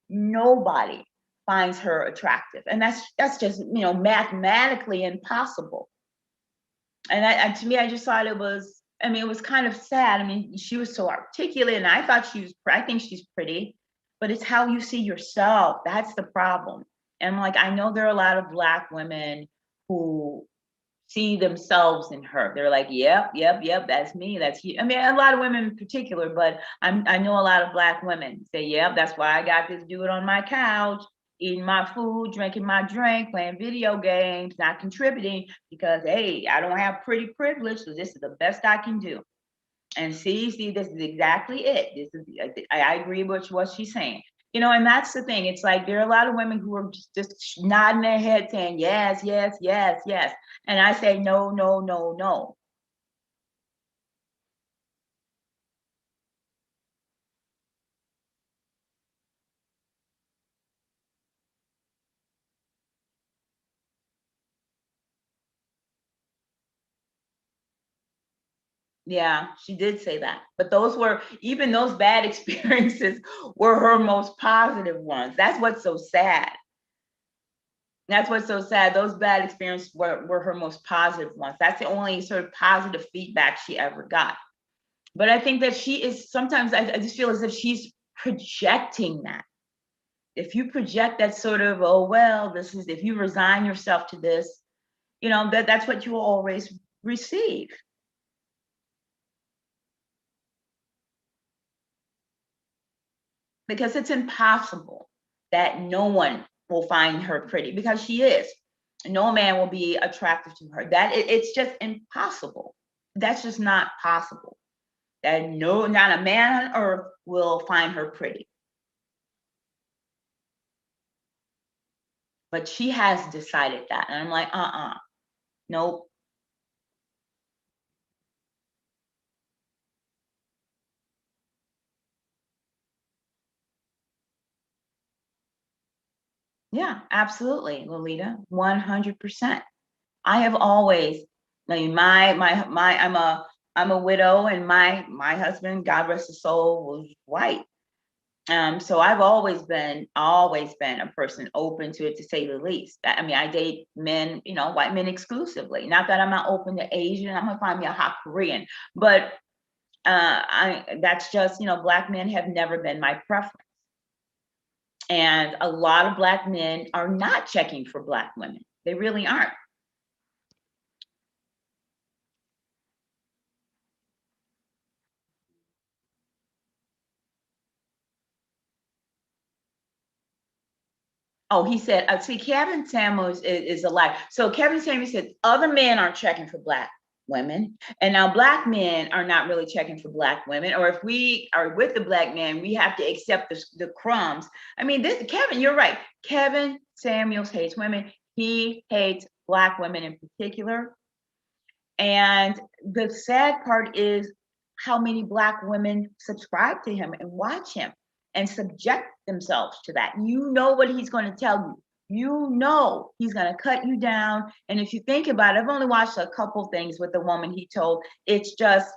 Speaker 1: finds her attractive. And that's just, mathematically impossible. And to me, I just thought it was kind of sad. I mean, she was so articulate and I think she's pretty, but it's how you see yourself. That's the problem. And I'm like, I know there are a lot of Black women who see themselves in her. They're like, yep, that's me. That's you. I mean, a lot of women in particular, but I know a lot of Black women say, yep, that's why I got this dude on my couch, eating my food, drinking my drink, playing video games, not contributing because, hey, I don't have pretty privilege, so this is the best I can do. And see, this is exactly it. I agree with what she's saying. And that's the thing. It's like there are a lot of women who are just nodding their head saying, yes, yes, yes, yes. And I say, no, no, no, no. Yeah, she did say that. But even those bad experiences were her most positive ones. That's what's so sad. That's what's so sad. Those bad experiences were her most positive ones. That's the only sort of positive feedback she ever got. But I think that she is sometimes, I just feel as if she's projecting that. If you project that sort of, oh, well, if you resign yourself to this, that's what you will always receive. Because it's impossible that no one will find her pretty because she is. No man will be attractive to her. It's just impossible. That's just not possible. That not a man on earth will find her pretty. But she has decided that. And I'm like, nope. Yeah, absolutely, Lolita, 100%. I have always, I mean, I'm a widow, and my husband, God rest his soul, was white. So I've always been a person open to it, to say the least. I mean, I date men, white men exclusively. Not that I'm not open to Asian. I'm gonna find me a hot Korean, but that's just, Black men have never been my preference. And a lot of Black men are not checking for Black women. They really aren't. Oh, he said, see, Kevin Samuels is alive. So Kevin Samuels said other men aren't checking for Black women. And now Black men are not really checking for Black women. Or if we are with the Black man, we have to accept the crumbs. I mean, Kevin, you're right. Kevin Samuels hates women. He hates Black women in particular. And the sad part is how many Black women subscribe to him and watch him and subject themselves to that. You know what he's going to tell you. You know he's going to cut you down. And if you think about it, I've only watched a couple things with the woman he told. It's just,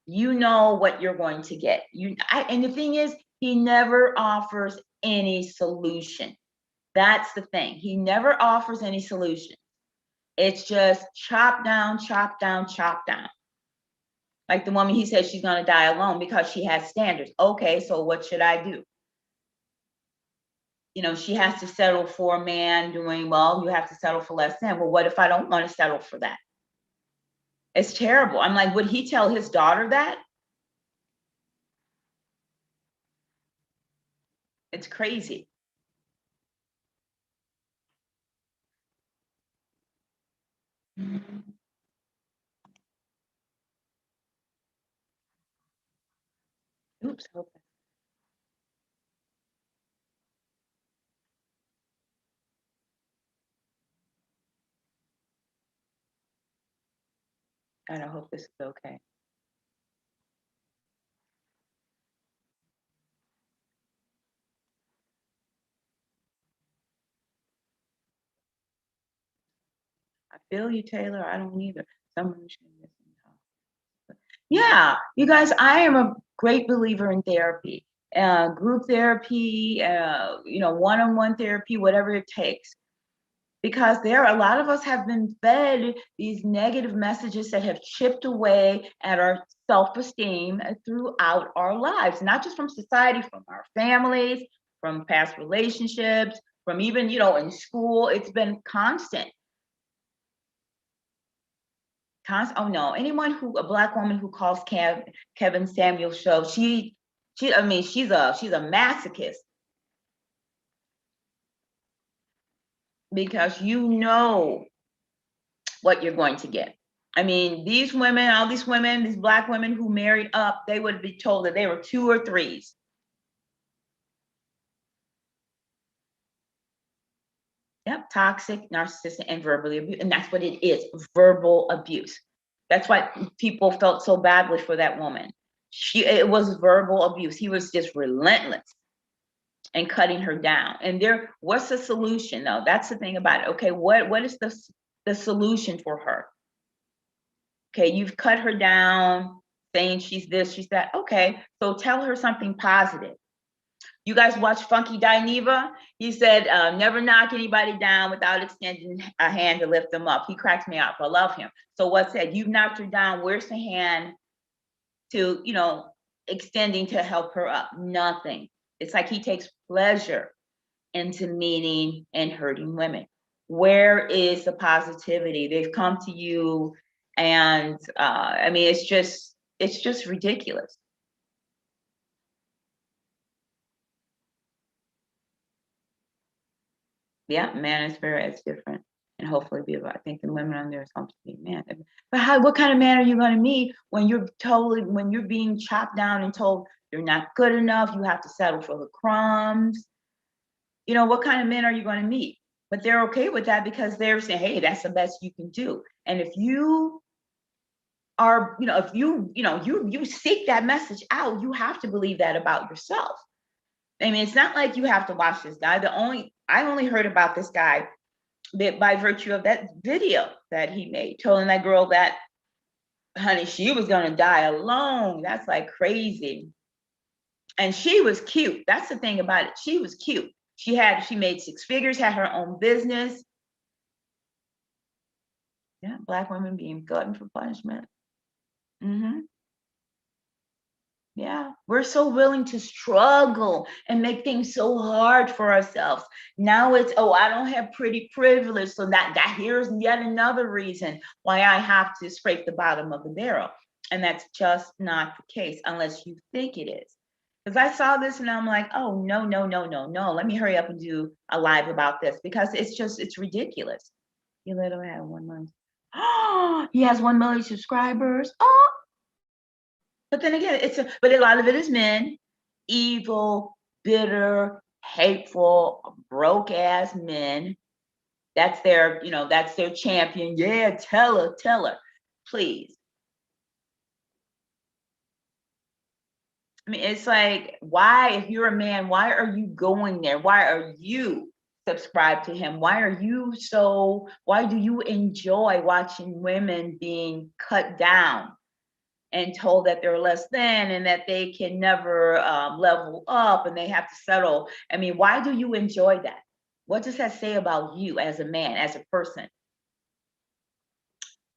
Speaker 1: you know what you're going to get. And the thing is, he never offers any solution. That's the thing. He never offers any solution. It's just chop down, chop down, chop down. Like the woman, he says she's going to die alone because she has standards. Okay, so what should I do? You know, she has to settle for a man doing well. You have to settle for less than. Well, what if I don't want to settle for that? It's terrible. I'm like, would he tell his daughter that? It's crazy. Oops. God, I hope this is okay. I feel you, Taylor. I don't either. Someone should listen. Yeah, you guys, I am a great believer in therapy, group therapy, one-on-one therapy, whatever it takes. Because a lot of us have been fed these negative messages that have chipped away at our self-esteem throughout our lives, not just from society, from our families, from past relationships, from even, in school. It's been constant. Oh no, a Black woman who calls Kevin Samuel show, she's a masochist, because you know what you're going to get. I mean, these women, all these women, these Black women who married up, they would be told that they were 2 or 3s. Yep, toxic, narcissistic, and verbally abused. And that's what it is, verbal abuse. That's why people felt so badly for that woman. It was verbal abuse. He was just relentless and cutting her down. And what's the solution though? That's the thing about it. Okay, what is the solution for her? Okay, you've cut her down, saying she's this, she's that. Okay, so tell her something positive. You guys watch Funky Dineva? He said, never knock anybody down without extending a hand to lift them up. He cracks me up. I love him. So what's that? You've knocked her down. Where's the hand to, extending to help her up? Nothing. It's like he takes pleasure into meeting and hurting women. Where is the positivity? They've come to you, and it's just ridiculous. Yeah, manosphere is different, and hopefully I think the women on there is going to be man. But what kind of man are you going to meet when you're being chopped down and told you're not good enough? You have to settle for the crumbs. What kind of men are you going to meet? But they're okay with that because they're saying, hey, that's the best you can do. And if you are, if you seek that message out, you have to believe that about yourself. I mean, it's not like you have to watch this guy. I only heard about this guy by virtue of that video that he made, telling that girl that, honey, she was going to die alone. That's like crazy. And she was cute. That's the thing about it. She was cute. She made 6 figures, had her own business. Yeah, Black women being glutton for punishment. Mm-hmm. Yeah, we're so willing to struggle and make things so hard for ourselves. Now it's, oh, I don't have pretty privilege, so that here's yet another reason why I have to scrape the bottom of the barrel. And that's just not the case unless you think it is. Because I saw this and I'm like, oh, no, no, no, no, no. Let me hurry up and do a live about this because it's ridiculous. You literally have 1 month. Oh, he has 1 million subscribers. Oh, but then again, but a lot of it is men, evil, bitter, hateful, broke ass men. That's their champion. Yeah, tell her, please. I mean, it's like, why, if you're a man, why are you going there? Why are you subscribed to him? Why do you enjoy watching women being cut down and told that they're less than and that they can never level up and they have to settle. I mean, why do you enjoy that? What does that say about you as a man, as a person?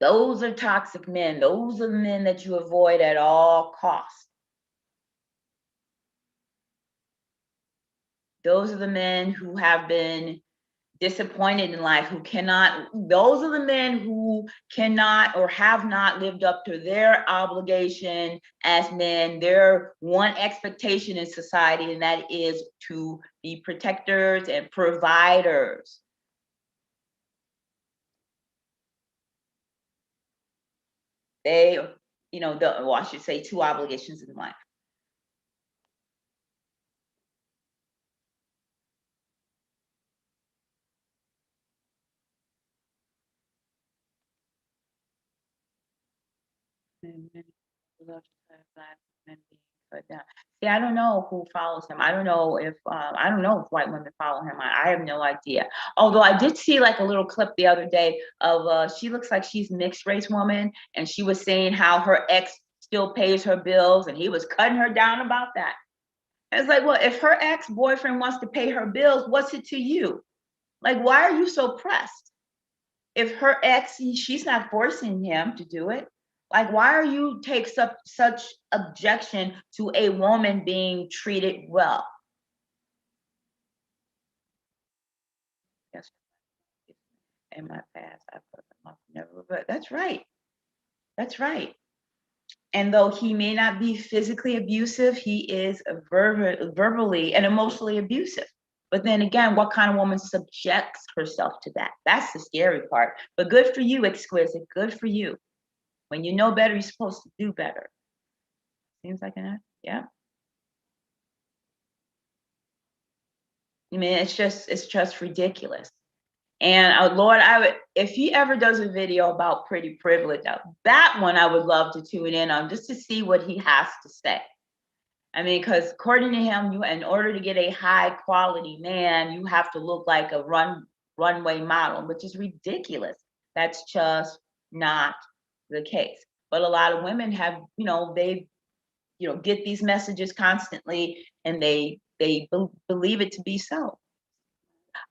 Speaker 1: Those are toxic men. Those are the men that you avoid at all costs. Those are the men who have been disappointed in life, who cannot, those are the men who cannot or have not lived up to their obligation as men, their one expectation in society, and that is to be protectors and providers. They, you know, well, I should say two obligations in life. See, I don't know who follows him. I don't know if white women follow him. I have no idea. Although I did see like a little clip the other day of she looks like she's mixed race woman, and she was saying how her ex still pays her bills, and he was cutting her down about that. And it's like, well, if her ex-boyfriend wants to pay her bills, what's it to you? Like, why are you so pressed? If her ex, she's not forcing him to do it. Like, why are you take such objection to a woman being treated well? Yes. In my past, I put them up, never, but that's right. That's right. And though he may not be physically abusive, he is verbally and emotionally abusive. But then again, what kind of woman subjects herself to that? That's the scary part. But good for you, exquisite. Good for you. When you know better, you're supposed to do better. Seems like enough. Yeah. I mean, it's just ridiculous. And Lord, if he ever does a video about pretty privilege, that one I would love to tune in on just to see what he has to say. I mean, because according to him, in order to get a high quality man, you have to look like a runway model, which is ridiculous. That's just not the case. But a lot of women have, they, get these messages constantly, and they believe it to be so.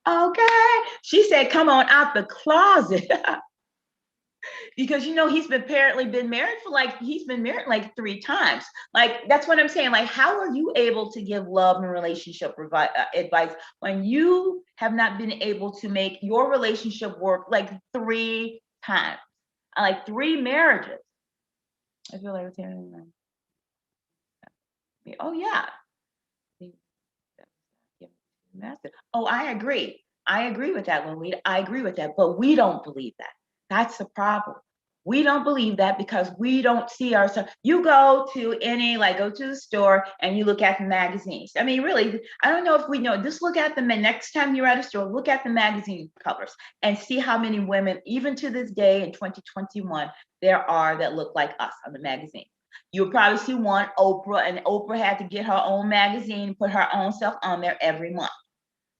Speaker 1: Okay, she said, "Come on out the closet." Because he's been married like 3 times. Like, that's what I'm saying. Like, how are you able to give love and relationship advice when you have not been able to make your relationship work like 3 times, like 3 marriages? I feel like it's oh yeah. Oh, I agree. I agree with that, Lolita. I agree with that, but we don't believe that. That's the problem. We don't believe that because we don't see ourselves. You go to go to the store and you look at the magazines. I mean, really, I don't know if we know. Just look at them, and next time you're at a store, look at the magazine covers and see how many women, even to this day in 2021, there are that look like us on the magazine. You'll probably see one, Oprah, and Oprah had to get her own magazine, put her own self on there every month.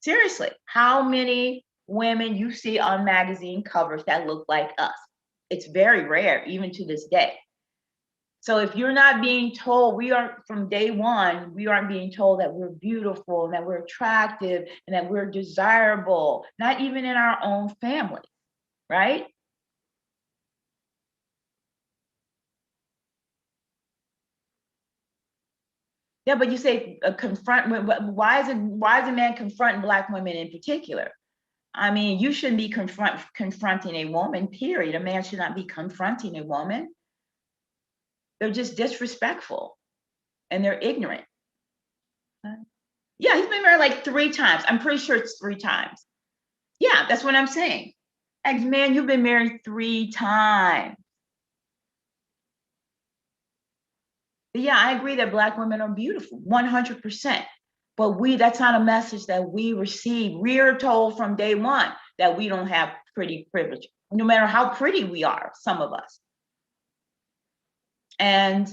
Speaker 1: Seriously, how many women you see on magazine covers that look like us? It's very rare, even to this day. So if you're not being told, from day one, we aren't being told that we're beautiful and that we're attractive and that we're desirable, not even in our own family, right? Yeah, but you say why is a man confronting Black women in particular? I mean, you shouldn't be confronting a woman, period. A man should not be confronting a woman. They're just disrespectful and they're ignorant. Yeah, he's been married like 3 times. I'm pretty sure it's 3 times. Yeah, that's what I'm saying. Man, you've been married 3 times. But yeah, I agree that Black women are beautiful, 100%. But that's not a message that we receive. We're told from day one that we don't have pretty privilege, no matter how pretty we are, some of us. And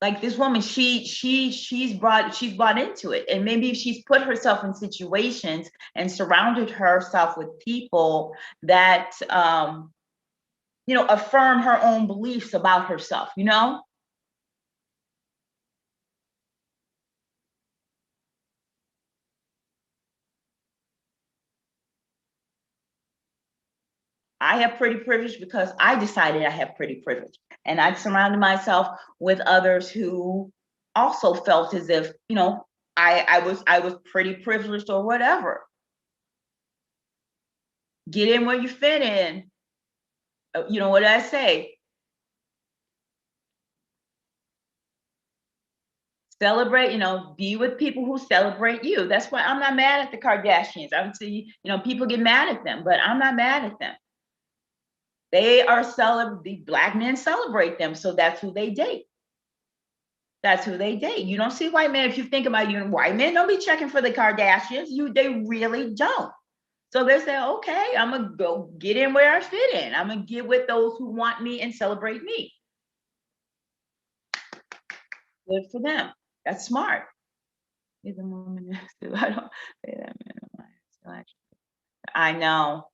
Speaker 1: like this woman, she's bought into it. And maybe she's put herself in situations and surrounded herself with people that affirm her own beliefs about herself, I have pretty privilege because I decided I have pretty privilege. And I surrounded myself with others who also felt as if, I was pretty privileged or whatever. Get in where you fit in. You know what I say? Celebrate, be with people who celebrate you. That's why I'm not mad at the Kardashians. I would say, people get mad at them, but I'm not mad at them. They are the Black men celebrate them, so that's who they date. That's who they date. You don't see white men. If you think about white men don't be checking for the Kardashians. They really don't. So they say, okay, I'm gonna go get in where I fit in. I'm gonna get with those who want me and celebrate me. Good for them. That's smart. I don't say that. I know.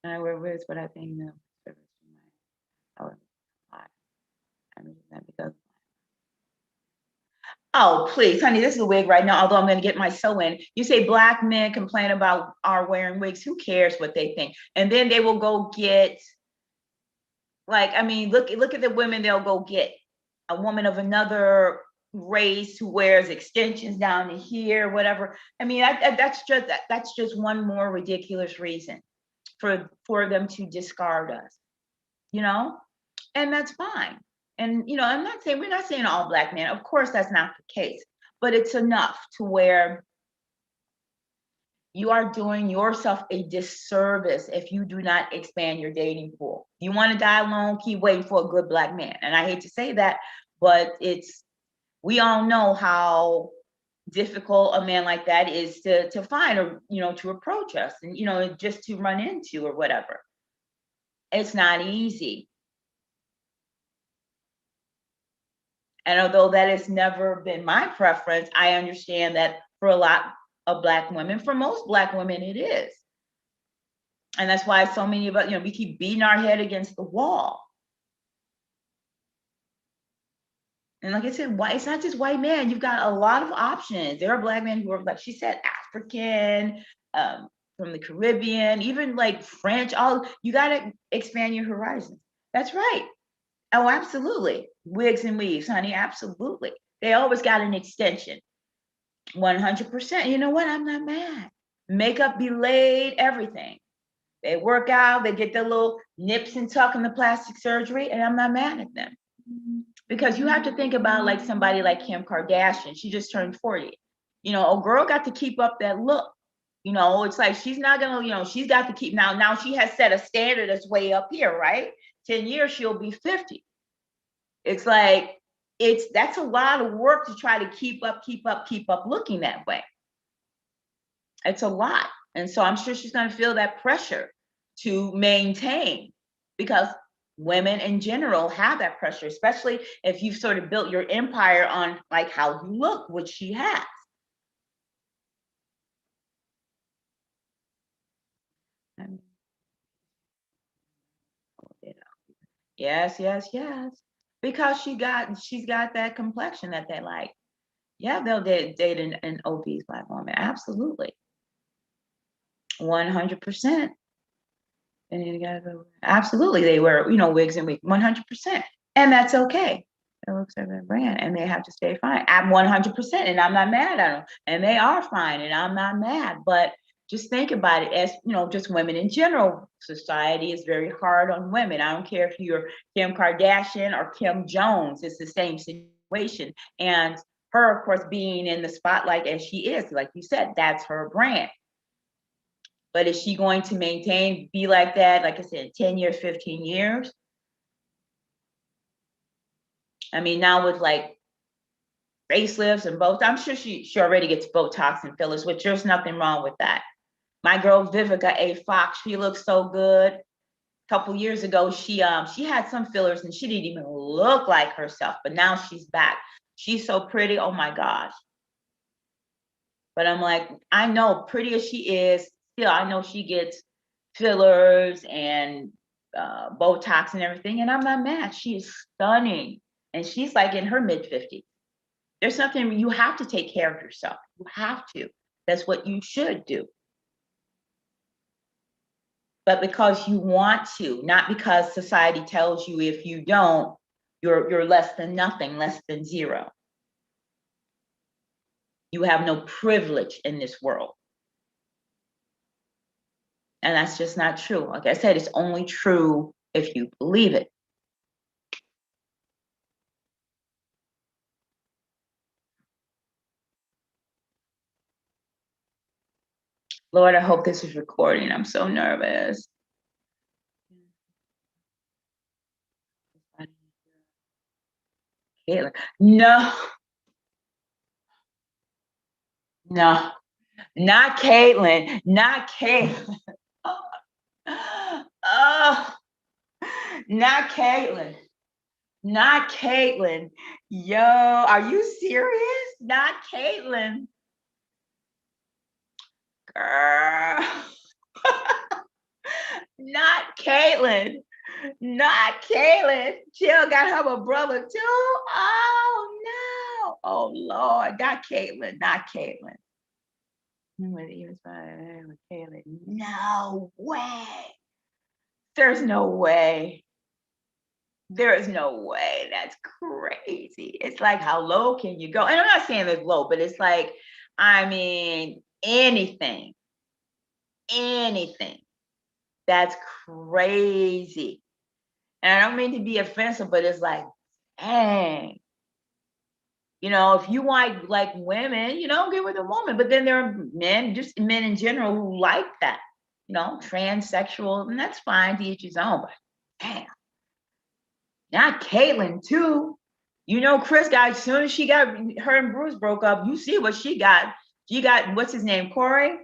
Speaker 1: I wear wigs, but I think no. Oh, please, honey, this is a wig right now, although I'm going to get my sew in. You say Black men complain about our wearing wigs. Who cares what they think? And then they will go get, look at the women they'll go get. A woman of another race who wears extensions down to here, whatever. That's just one more ridiculous reason for them to discard us, and that's fine. And we're not saying all Black men, of course that's not the case, but it's enough to where you are doing yourself a disservice if you do not expand your dating pool. You want to die alone, keep waiting for a good Black man. And I hate to say that, but we all know how difficult a man like that is to find, or to approach us, and just to run into or whatever. It's not easy. And although that has never been my preference, I understand that for a lot of Black women, for most Black women, it is. And that's why so many of us, we keep beating our head against the wall. And like I said, it's not just white men. You've got a lot of options. There are Black men who are, like she said, African, from the Caribbean, even like French. You got to expand your horizons. That's right. Oh, absolutely. Wigs and weaves, honey. Absolutely. They always got an extension. 100%. You know what? I'm not mad. Makeup be laid, everything. They work out, they get their little nips and tuck in the plastic surgery, and I'm not mad at them. Because you have to think about like somebody like Kim Kardashian. She just turned 40. A girl got to keep up that look. It's like she's not gonna, she's got to keep now she has set a standard that's way up here, right? 10 years she'll be 50. It's like that's a lot of work to try to keep up looking that way. It's a lot. And so I'm sure she's going to feel that pressure to maintain, because women in general have that pressure, especially if you've sort of built your empire on like how you look, which she has. Yes, yes, yes. Because she's got that complexion that they like. Yeah, they'll date an obese Black woman. Absolutely. 100%. And you gotta go. Absolutely, they wear, wigs and wigs, 100%. And that's okay. It looks like a brand, and they have to stay fine. I'm 100%, and I'm not mad at them. And they are fine, and I'm not mad. But just think about it as, just women in general. Society is very hard on women. I don't care if you're Kim Kardashian or Kim Jones, it's the same situation. And her, of course, being in the spotlight as she is, like you said, that's her brand. But is she going to be like that, like I said, 10 years, 15 years? Now with like facelifts and Botox, I'm sure she already gets Botox and fillers, which there's nothing wrong with that. My girl Vivica A. Fox, she looks so good. A couple years ago, she had some fillers and she didn't even look like herself, but now she's back. She's so pretty, oh my gosh. But I'm like, I know, pretty as she is, still I know she gets fillers and Botox and everything, and I'm not mad. She is stunning, and she's like in her mid-50s. There's something, you have to take care of yourself. You have to. That's what you should do. But because you want to, not because society tells you if you don't, you're less than nothing, less than zero. You have no privilege in this world. And that's just not true. Like I said, it's only true if you believe it. Lord, I hope this is recording. I'm so nervous. No, no, not Caitlin, not Caitlin. Oh, not Caitlin, not Caitlin. Yo, are you serious? Not Caitlin. Girl. Not Caitlin. Not Caitlin. Jill got her a brother too. Oh no. Oh Lord. Not Caitlin. Not Caitlin. Caitlin. No way. There's no way. There is no way. That's crazy. It's like, how low can you go? And I'm not saying it's low, but it's like, I mean, anything. That's crazy. And I don't mean to be offensive, but it's like, dang. You know, if you want like women, get with a woman. But then there are men, just men in general, who like that, transsexual, and that's fine to each his own. But damn, not Caitlyn too. Chris got, as soon as she got, her and Bruce broke up, you see what she got. She got, what's his name, Corey?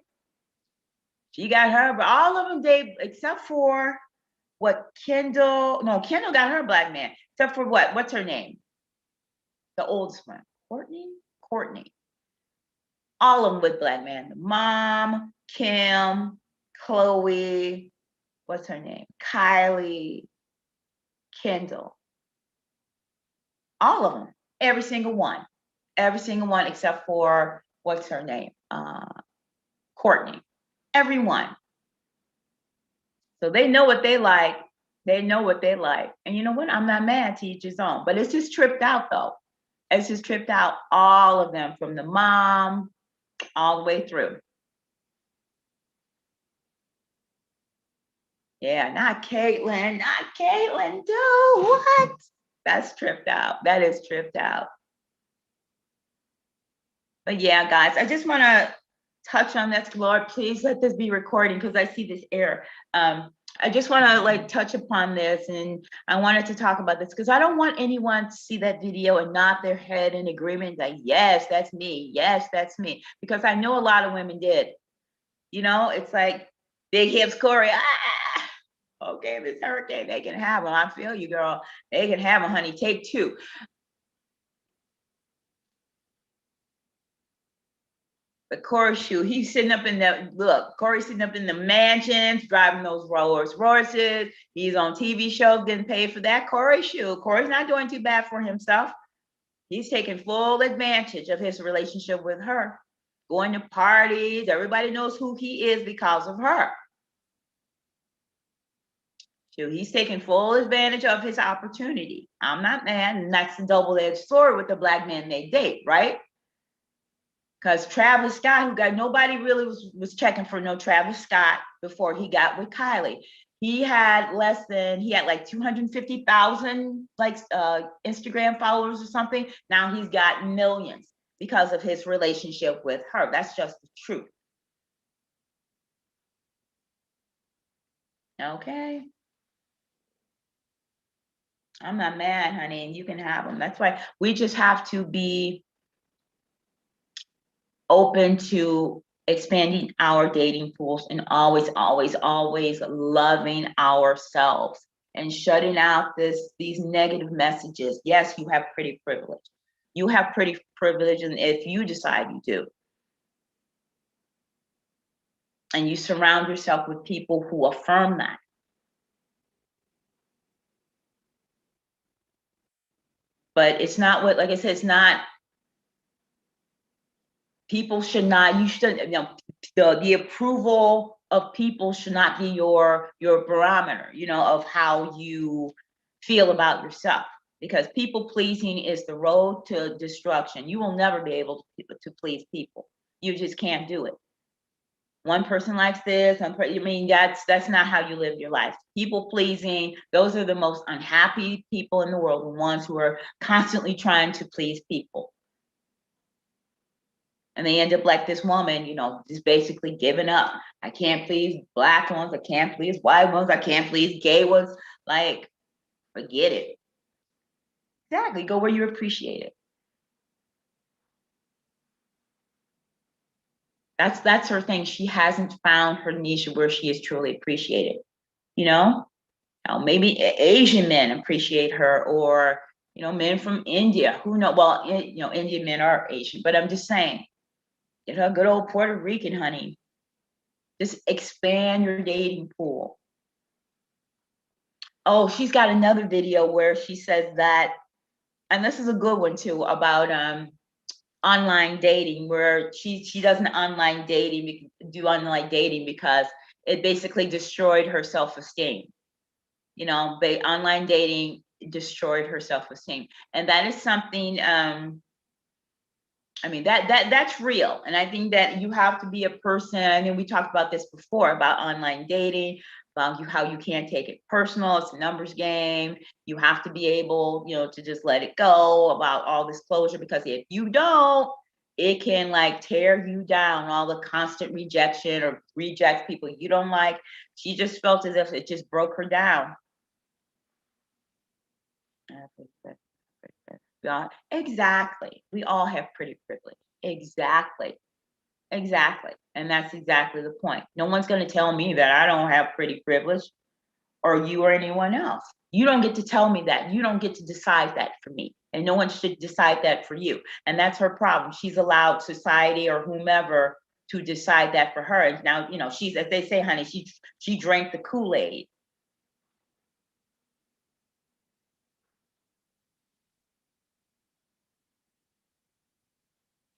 Speaker 1: She got her, but all of them, they, except for Kendall got her black man, except for what's her name? The oldest one, Courtney. All of them with black man. The mom, Kim, Chloe, what's her name? Kylie, Kendall. All of them, every single one except for what's her name? Courtney. Everyone. So they know what they like. And you know what? I'm not mad, to each his own. But it's just tripped out though. It's just tripped out, all of them, from the mom all the way through. Yeah, not Caitlyn, dude. What? That's tripped out. That is tripped out. But yeah, guys, I just want to touch on this. Lord, please let this be recording, because I see this error. I just want to touch upon this, and I wanted to talk about this because I don't want anyone to see that video and nod their head in agreement, like, yes, that's me. Yes, that's me. Because I know a lot of women did. It's like big hips, Corey. Okay, this hurricane, they can have them. I feel you, girl. They can have them, honey. Take two. But Corey shoe, he's sitting up in Corey's sitting up in the mansions, driving those Rolls Royces. He's on TV shows, getting paid for that. Corey's not doing too bad for himself. He's taking full advantage of his relationship with her. Going to parties. Everybody knows who he is because of her. He's taking full advantage of his opportunity. I'm not mad. And that's a double-edged sword with the black men they date, right? Because Travis Scott, who got, nobody really was checking for no Travis Scott before he got with Kylie. He had like 250,000 Instagram followers or something. Now he's got millions because of his relationship with her. That's just the truth. Okay. I'm not mad, honey, and you can have them. That's why we just have to be open to expanding our dating pools and always loving ourselves and shutting out these negative messages. Yes, you have pretty privilege. You have pretty privilege, and if you decide you do. And you surround yourself with people who affirm that. But it's not what, like I said, it's not, people should not, you should, you know, the approval of people should not be your barometer, you know, of how you feel about yourself. Because people pleasing is the road to destruction. You will never be able to please people. You just can't do it. One person likes this, I mean, that's not how you live your life. People pleasing, those are the most unhappy people in the world, the ones who are constantly trying to please people. And they end up like this woman, you know, just basically giving up. I can't please Black ones, I can't please white ones, I can't please gay ones. Like, forget it. Exactly, go where you're appreciated. That's her thing. She hasn't found her niche where she is truly appreciated. You know, now, maybe Asian men appreciate her, or you know, men from India. Who know? Well, you know, Indian men are Asian, but I'm just saying, get a good old Puerto Rican, honey. Just expand your dating pool. Oh, she's got another video where she says that, and this is a good one too, about online dating, where she doesn't do online dating because it basically destroyed her self-esteem. You know, online dating destroyed her self-esteem, and that is something. I mean, that's real, and I think that you have to be a person. I mean, we talked about this before about online dating, about how you can't take it personal. It's a numbers game. You have to be able, you know, to just let it go about all this closure, because if you don't, it can like tear you down. All the constant rejection or rejects people you don't like. She just felt as if it just broke her down. God, exactly. We all have pretty privilege. Exactly. Exactly. And that's exactly the point. No one's going to tell me that I don't have pretty privilege, or you or anyone else. You don't get to tell me that. You don't get to decide that for me. And no one should decide that for you. And that's her problem. She's allowed society or whomever to decide that for her. And now, you know, she's, as they say, honey, she drank the Kool-Aid.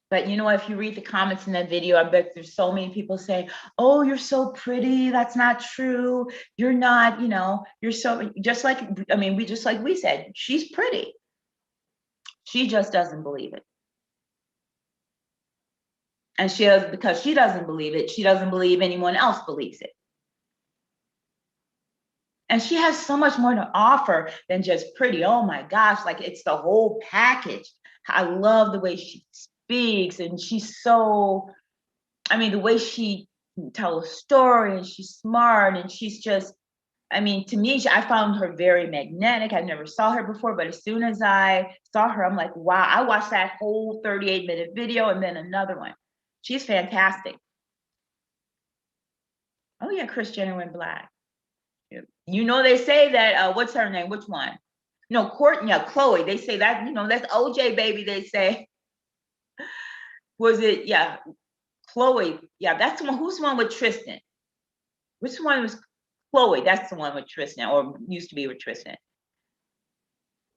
Speaker 1: But you know, if you read the comments in that video, I bet there's so many people saying, "Oh, you're so pretty. That's not true. You're not, you know, you're so," just like, I mean, we said, she's pretty. She just doesn't believe it. And because she doesn't believe it, she doesn't believe anyone else believes it. And she has so much more to offer than just pretty. Oh my gosh, like it's the whole package. I love the way she speaks, and she's so, I mean, the way she can tell a story, and she's smart, and she's just, I mean, to me, I found her very magnetic. I never saw her before, but as soon as I saw her, I'm like, wow, I watched that whole 38-minute video and then another one. She's fantastic. Oh yeah, Kris Jenner went Black. You know, they say that, what's her name? Which one? No, Courtney, yeah, Chloe. They say that, you know, that's OJ baby, they say. Was it, yeah, Chloe. Yeah, that's the one. Who's the one with Tristan? Which one was Chloe? That's the one with Tristan, or used to be with Tristan.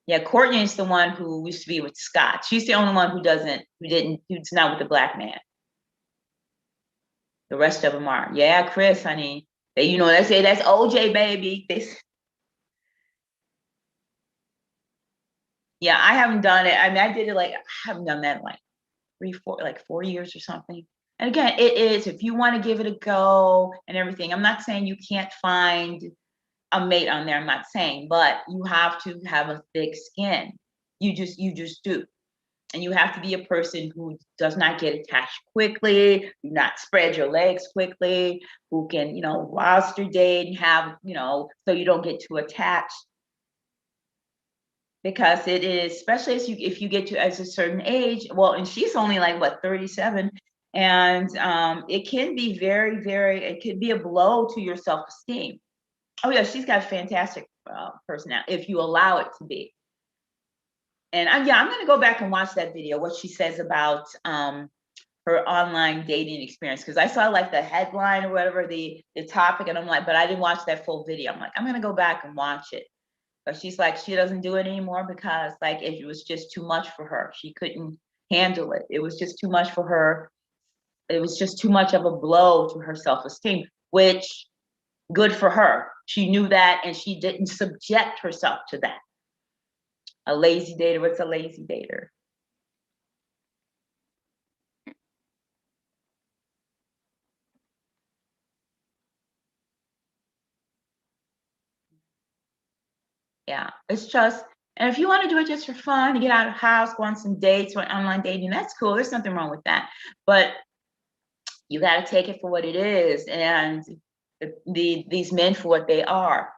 Speaker 1: Yeah, Courtney is the one who used to be with Scott. She's the only one who's not with the Black man. The rest of them are. Yeah, Kris, honey. They, you know, they say that's OJ baby. Yeah, I haven't done it. I mean, I did it like, I haven't done that in like 4 years or something. And again, it is, if you want to give it a go and everything, I'm not saying you can't find a mate on there. I'm not saying, but you have to have a thick skin. You just do. And you have to be a person who does not get attached quickly, do not spread your legs quickly, who can, you know, roster date and have, you know, so you don't get too attached. Because it is, especially if you get to as a certain age, well, and she's only like what, 37, and it can be it could be a blow to your self-esteem. Oh yeah, she's got fantastic personality if you allow it to be. And yeah, I'm going to go back and watch that video, what she says about her online dating experience, because I saw like the headline or whatever, the topic, and I'm like, but I didn't watch that full video. I'm like, I'm going to go back and watch it. But she's like, she doesn't do it anymore because like it was just too much for her. She couldn't handle it. It was just too much for her. It was just too much of a blow to her self-esteem, which good for her. She knew that and she didn't subject herself to that. A lazy dater, what's a lazy dater? Yeah, it's just, and if you want to do it just for fun, to get out of the house, go on some dates or online dating, that's cool. There's nothing wrong with that. But you got to take it for what it is, and these men for what they are.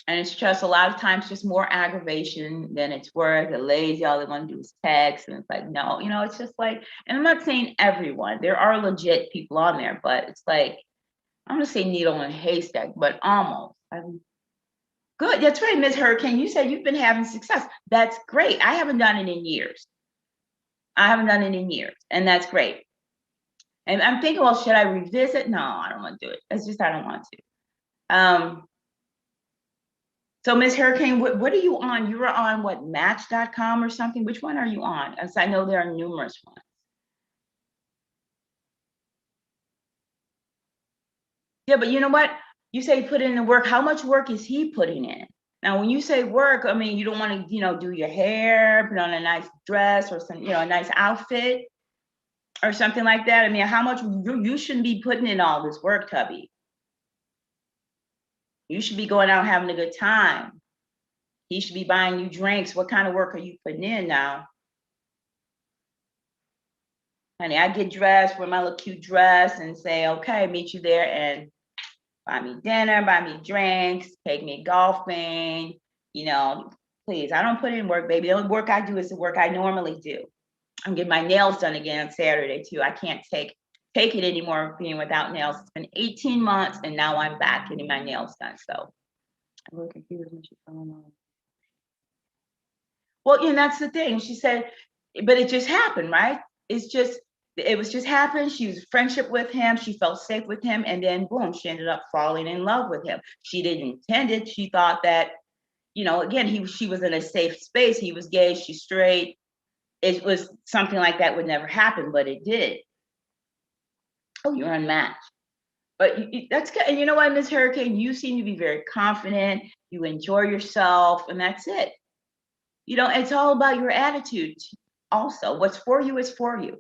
Speaker 1: And it's just a lot of times just more aggravation than it's worth. They're lazy, all they want to do is text. And it's like, no, it's just like, and I'm not saying everyone, there are legit people on there, but it's like, I'm gonna say needle in a haystack, but almost. Good, that's right, Ms. Hurricane. You said you've been having success. That's great. I haven't done it in years. And that's great. And I'm thinking, well, should I revisit? No, I don't want to do it. It's just I don't want to. So Ms. Hurricane, what are you on? You were on what, Match.com or something? Which one are you on? As I know there are numerous ones. Yeah, but you know what? You say put in the work. How much work is he putting in? Now, when you say work, I mean, you don't want to, do your hair, put on a nice dress or some, a nice outfit or something like that. I mean, how much you shouldn't be putting in all this work, Tubby. You should be going out having a good time. He should be buying you drinks. What kind of work are you putting in now? Honey, I get dressed, wear my little cute dress and say, okay, meet you there and buy me dinner, buy me drinks, take me golfing, please. I don't put in work, baby. The only work I do is the work I normally do. I'm getting my nails done again on Saturday too. I can't take it anymore being without nails. It's been 18 months and now I'm back getting my nails done. So I'm really confused when she's going on. Well, that's the thing. She said, but it just happened, right? It was just happened. She was in friendship with him. She felt safe with him. And then boom, she ended up falling in love with him. She didn't intend it. She thought that, again, she was in a safe space. He was gay, she's straight. It was something like that would never happen, but it did. Oh, you're unmatched. But that's good. And you know what, Ms. Hurricane, you seem to be very confident. You enjoy yourself, and that's it. It's all about your attitude also. What's for you is for you.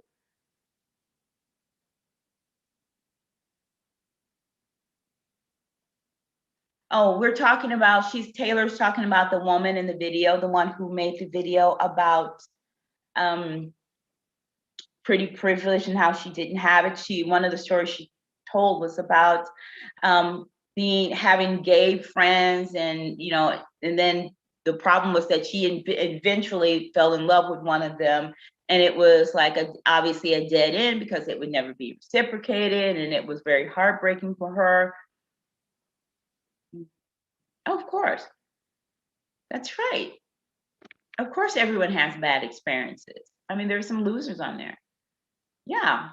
Speaker 1: Oh, Taylor's talking about the woman in the video, the one who made the video about pretty privilege and how she didn't have it. One of the stories she told was about having gay friends, and and then the problem was that she eventually fell in love with one of them, and it was like obviously a dead end because it would never be reciprocated, and it was very heartbreaking for her. Of course, that's right. Of course, everyone has bad experiences. I mean, there's some losers on there. Yeah,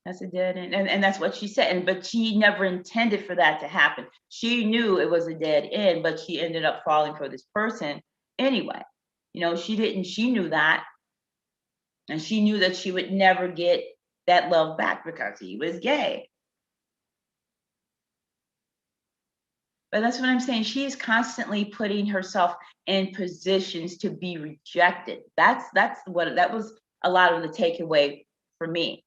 Speaker 1: that's a dead end. And that's what she said. But she never intended for that to happen. She knew it was a dead end, but she ended up falling for this person anyway. She knew that. And she knew that she would never get that love back because he was gay. But that's what I'm saying. She is constantly putting herself in positions to be rejected. That was a lot of the takeaway for me.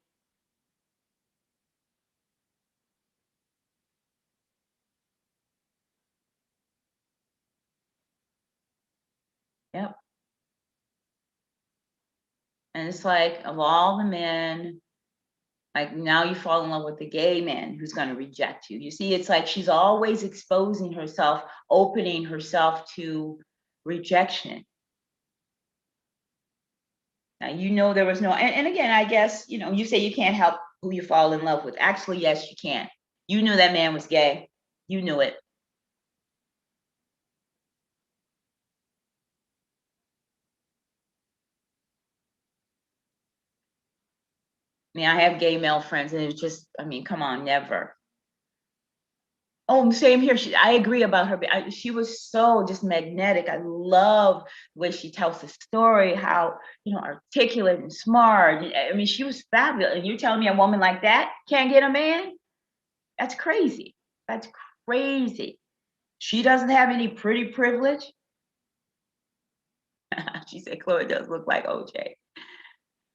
Speaker 1: Yep. And it's like, of all the men, like now you fall in love with the gay man who's going to reject you. You see, it's like she's always exposing herself, opening herself to rejection. Now, there was no, and again, I guess, you say you can't help who you fall in love with. Actually, yes, you can. You knew that man was gay. You knew it. I mean, I have gay male friends, and it's just, I mean, come on, never. Oh, same here. I agree about her. She was so just magnetic. I love the way she tells the story, how, articulate and smart. I mean, she was fabulous. And you're telling me a woman like that can't get a man? That's crazy. That's crazy. She doesn't have any pretty privilege. She said Chloe does look like OJ. I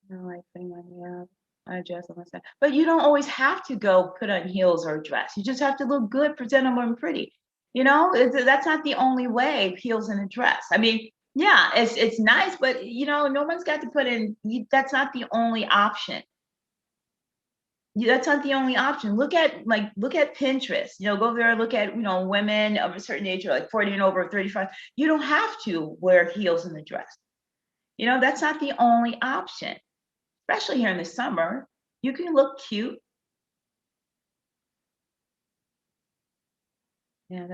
Speaker 1: don't like putting my hair up. I dress on myself. But you don't always have to go put on heels or dress. You just have to look good, presentable, and pretty. That's not the only way, heels and a dress. I mean, yeah, it's nice, but no one's got to put in. That's not the only option. That's not the only option. Look at Pinterest. Go there, look at women of a certain age, or like 40 and over, 35. You don't have to wear heels and a dress. That's not the only option. Especially here in the summer, you can look cute. Yeah,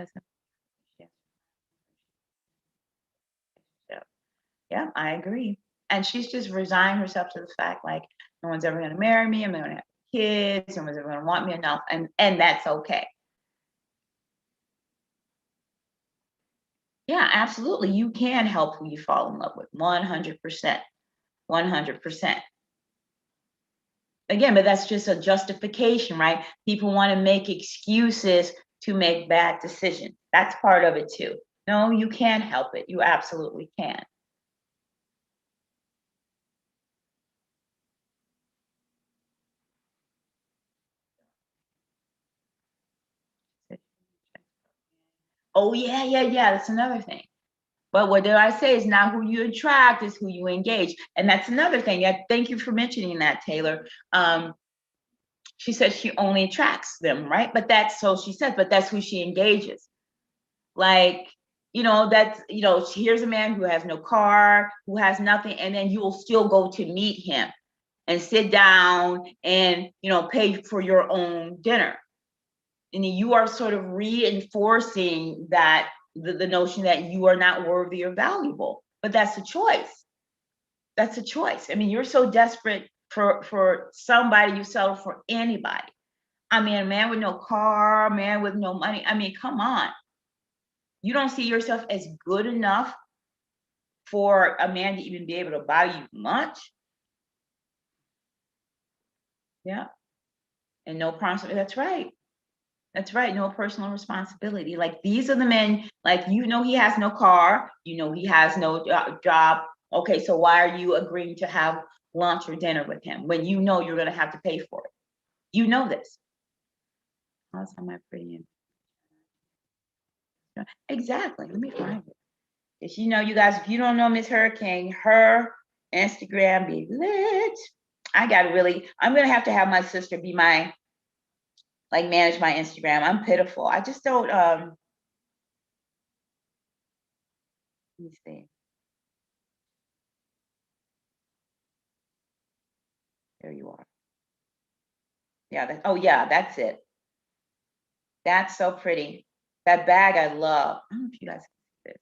Speaker 1: yeah, I agree. And she's just resigned herself to the fact, like, no one's ever going to marry me. I'm not going to have kids. No one's ever going to want me enough, and that's okay. Yeah, absolutely. You can help who you fall in love with. 100%. 100%. Again, but that's just a justification, right? People want to make excuses to make bad decisions. That's part of it too. No, you can help it. You absolutely can. Oh, yeah, yeah, yeah. That's another thing. But what did I say is not who you attract, is who you engage. And that's another thing. Yeah, thank you for mentioning that, Taylor. She said she only attracts them, right? But that's so she said, but that's who she engages. Like, that's, here's a man who has no car, who has nothing, and then you will still go to meet him and sit down and, pay for your own dinner. And you are sort of reinforcing that the notion that you are not worthy or valuable. But that's a choice. That's a choice. I mean, you're so desperate for somebody, you settle for anybody. I mean, a man with no car, a man with no money. I mean, come on. You don't see yourself as good enough for a man to even be able to buy you lunch. Yeah. And no promise. That's right. That's right. No personal responsibility. Like, these are the men, like, he has no car, he has no job. Okay, so why are you agreeing to have lunch or dinner with him when you're going to have to pay for it? You know this. That's how my pretty. Exactly. Let me find it. If you guys, if you don't know Miss Hurricane, her Instagram be lit. I'm gonna have to have my sister be manage my Instagram. I'm pitiful. I just don't let me see. There you are. Yeah, oh yeah, that's it. That's so pretty. That bag I love. I don't know if you guys can see this.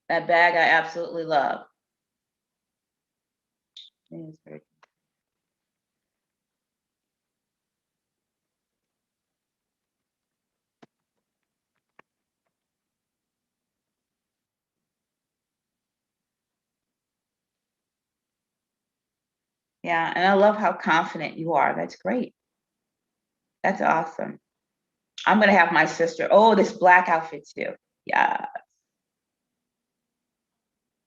Speaker 1: That bag I absolutely love. It is very. Yeah, and I love how confident you are. That's great. That's awesome. I'm gonna have my sister. Oh, this black outfit too. Yeah.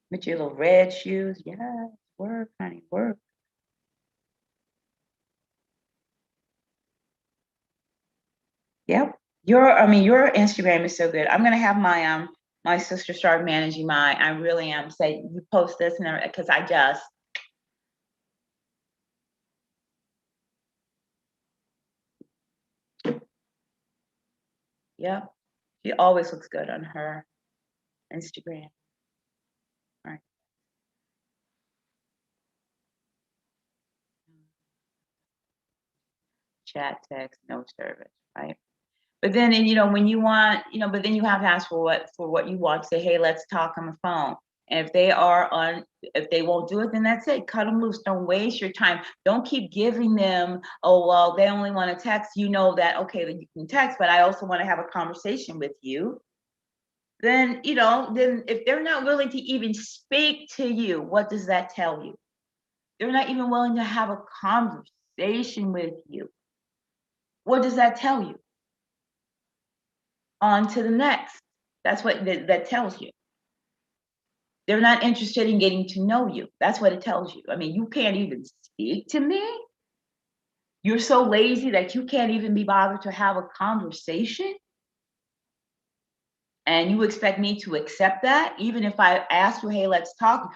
Speaker 1: With your little red shoes. Yes. Work, honey, work. Yep. Your Instagram is so good. I'm gonna have my sister start managing mine. I really am. Say you post this and because I just. Yep. She always looks good on her Instagram. All right. Chat, text, no service, right? But then, and when you want, but then you have to ask for what you want. Say, hey, let's talk on the phone. And if they won't do it, then that's it. Cut them loose. Don't waste your time. Don't keep giving them, oh, well, they only want to text. You know that, okay, then you can text, but I also want to have a conversation with you. Then, then if they're not willing to even speak to you, what does that tell you? They're not even willing to have a conversation with you. What does that tell you? On to the next. That's what that tells you. They're not interested in getting to know you. That's what it tells you. I mean, you can't even speak to me. You're so lazy that you can't even be bothered to have a conversation. And you expect me to accept that? Even if I ask you, hey, let's talk,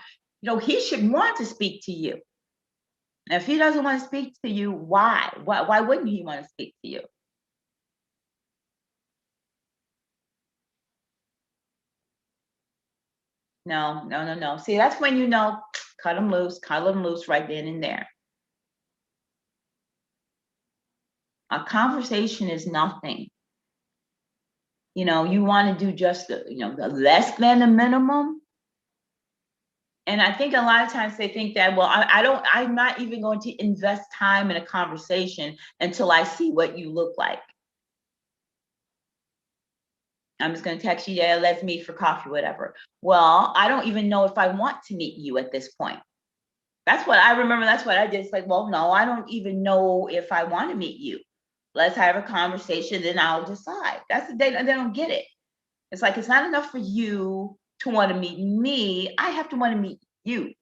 Speaker 1: he should want to speak to you. And if he doesn't want to speak to you, why? Why wouldn't he want to speak to you? No. See, that's when cut them loose right then and there. A conversation is nothing. You want to do just the less than the minimum. And I think a lot of times they think that, well, I'm not even going to invest time in a conversation until I see what you look like. I'm just going to text you, yeah, let's meet for coffee, whatever. Well, I don't even know if I want to meet you at this point. That's what I remember. That's what I did. It's like, well, no, I don't even know if I want to meet you. Let's have a conversation, then I'll decide. That's they don't get it. It's like, it's not enough for you to want to meet me. I have to want to meet you.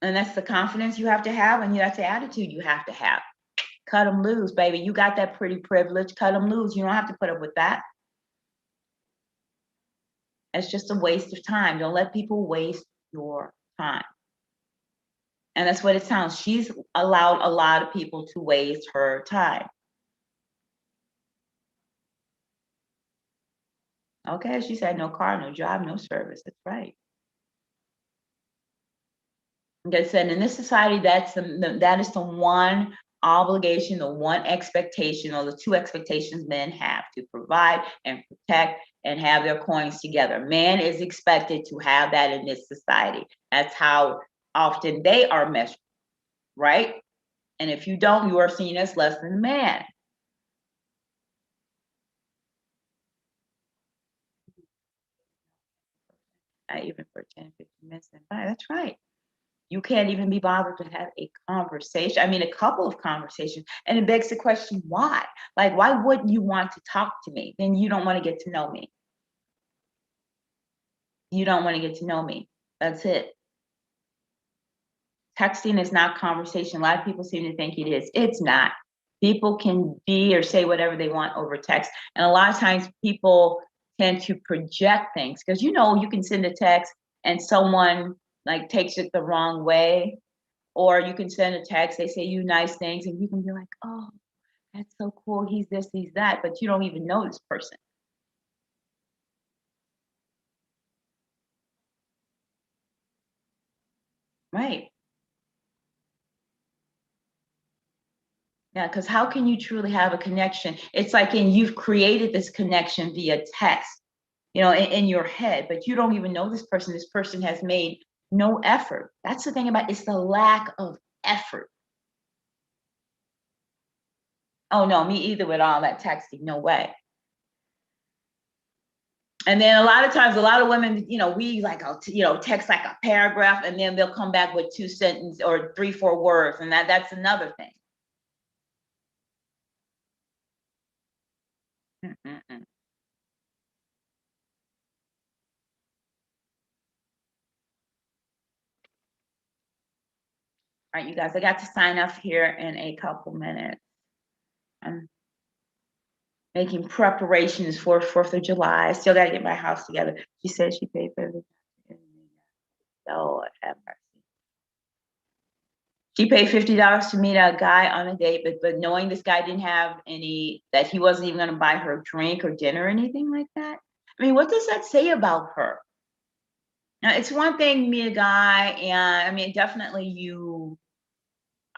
Speaker 1: And that's the confidence you have to have, and that's the attitude you have to have. Cut them loose, baby. You got that pretty privilege. Cut them loose. You don't have to put up with that. It's just a waste of time. Don't let people waste your time. And that's what it sounds. She's allowed a lot of people to waste her time. Okay, she said no car, no job, no service. That's right. Like I said, in this society, that is the one obligation, the one expectation, or the two expectations men have: to provide and protect and have their coins together. Man is expected to have that in this society. That's how often they are measured, right? And if you don't, you are seen as less than a man. Not even for 10, 15 minutes. That's right. You can't even be bothered to have a conversation. I mean, a couple of conversations. And it begs the question, why? Like, why wouldn't you want to talk to me? Then you don't want to get to know me. You don't want to get to know me. That's it. Texting is not conversation. A lot of people seem to think it is. It's not. People can be or say whatever they want over text. And a lot of times people tend to project things because, you can send a text and someone like takes it the wrong way. Or you can send a text, they say you nice things, and you can be like, oh, that's so cool. He's this, he's that, but you don't even know this person. Right. Yeah, because how can you truly have a connection? It's like you've created this connection via text, in your head, but you don't even know this person. This person has made no effort. That's the thing about it's the lack of effort. Oh no, me either with all that texting. No way. And then a lot of times, a lot of women, we like, text like a paragraph, and then they'll come back with 2 sentences or 3, 4 words, and that's another thing. Mm-mm-mm. All right, you guys, I got to sign off here in a couple minutes. I'm making preparations for 4th of July. I still got to get my house together. She said she paid for everything. Lord have mercy. She paid $50 to meet a guy on a date, but knowing this guy didn't have that he wasn't even going to buy her drink or dinner or anything like that. I mean, what does that say about her? Now, it's one thing to meet a guy, and I mean, definitely you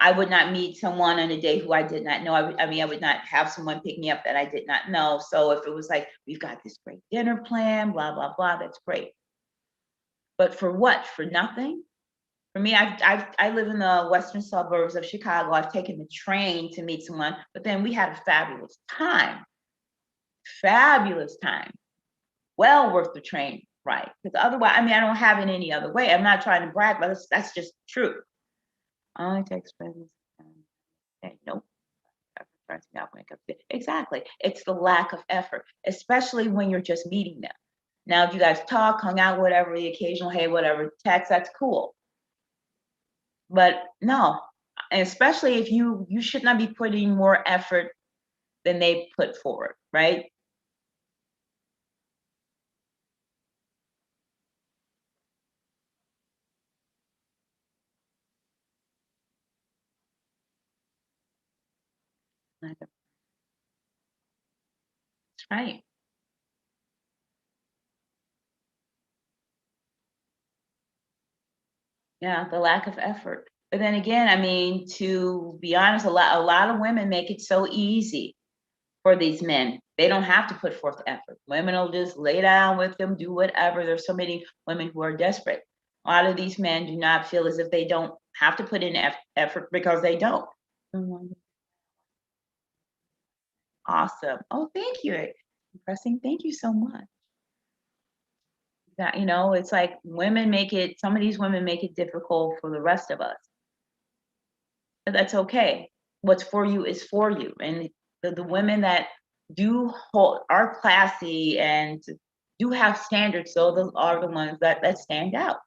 Speaker 1: I would not meet someone on a day who I did not know. I would not have someone pick me up that I did not know. So if it was like, we've got this great dinner plan, blah, blah, blah, that's great. But for what? For nothing? For me, I live in the western suburbs of Chicago. I've taken the train to meet someone, but then we had a fabulous time. Fabulous time. Well worth the train ride. Because otherwise, I mean, I don't have it any other way. I'm not trying to brag, but that's just true. I only take expenses. Nope. Exactly. It's the lack of effort, especially when you're just meeting them. Now, if you guys talk, hung out, whatever, the occasional, hey, whatever, text, that's cool. But no, especially if you should not be putting more effort than they put forward, right? That's right. Yeah, the lack of effort. But then again, I mean, to be honest, a lot of women make it so easy for these men. They don't have to put forth effort. Women will just lay down with them, do whatever. There's so many women who are desperate. A lot of these men do not feel as if they don't have to put in effort because they don't. Awesome. Oh, thank you. Impressing. Thank you so much. That, it's like some of these women make it difficult for the rest of us. But that's okay. What's for you is for you. And the women that are classy and do have standards, so those are the ones that stand out.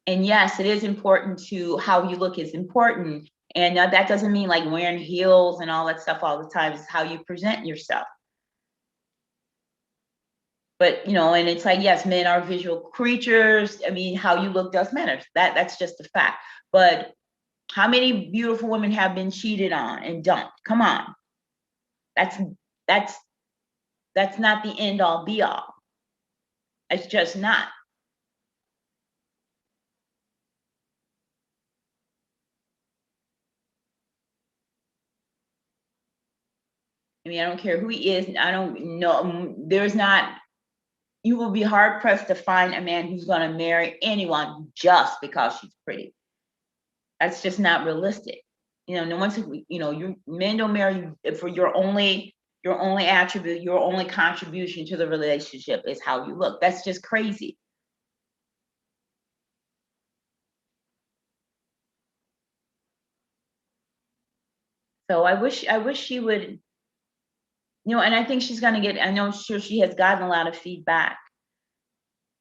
Speaker 1: And yes, it is important to how you look is important. And that doesn't mean like wearing heels and all that stuff all the time. It's how you present yourself. But and it's like, yes, men are visual creatures. I mean, how you look does matter. That's just a fact. But how many beautiful women have been cheated on and dumped? Come on. That's that's that's not the end all be all. It's just not. I mean, I don't care who he is. I don't know. You will be hard pressed to find a man who's going to marry anyone just because she's pretty. That's just not realistic. No one's, men don't marry you for your only attribute, your only contribution to the relationship is how you look. That's just crazy. So I wish she would, and I think she's going to I know sure she has gotten a lot of feedback.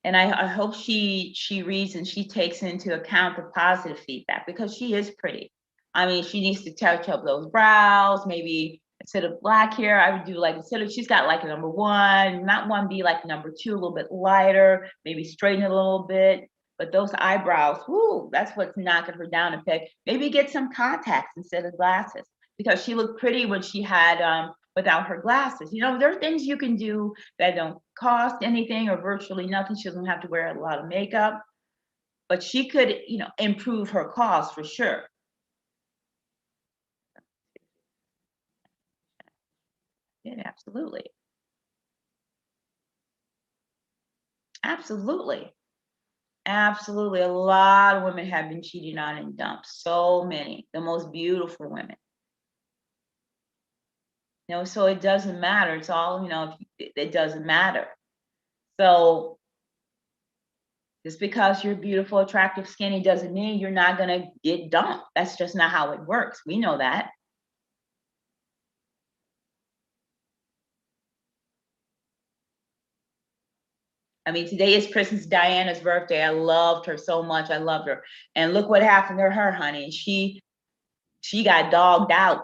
Speaker 1: And I hope she reads and she takes into account the positive feedback because she is pretty. I mean, she needs to touch up those brows, maybe instead of black hair, I would do like, instead of, she's got like a number one, not one B, like number two, a little bit lighter, maybe straighten it a little bit. But those eyebrows, whoo, that's what's knocking her down a peg. Maybe get some contacts instead of glasses because she looked pretty when she had without her glasses. There are things you can do that don't cost anything or virtually nothing. She doesn't have to wear a lot of makeup, but she could, improve her cause for sure. Yeah, absolutely. Absolutely. Absolutely. A lot of women have been cheated on and dumped. So many. The most beautiful women. So it doesn't matter. It's all, it doesn't matter. So just because you're beautiful, attractive, skinny doesn't mean you're not going to get dumped. That's just not how it works. We know that. I mean, today is Princess Diana's birthday. I loved her so much. I loved her. And look what happened to her, honey. She got dogged out.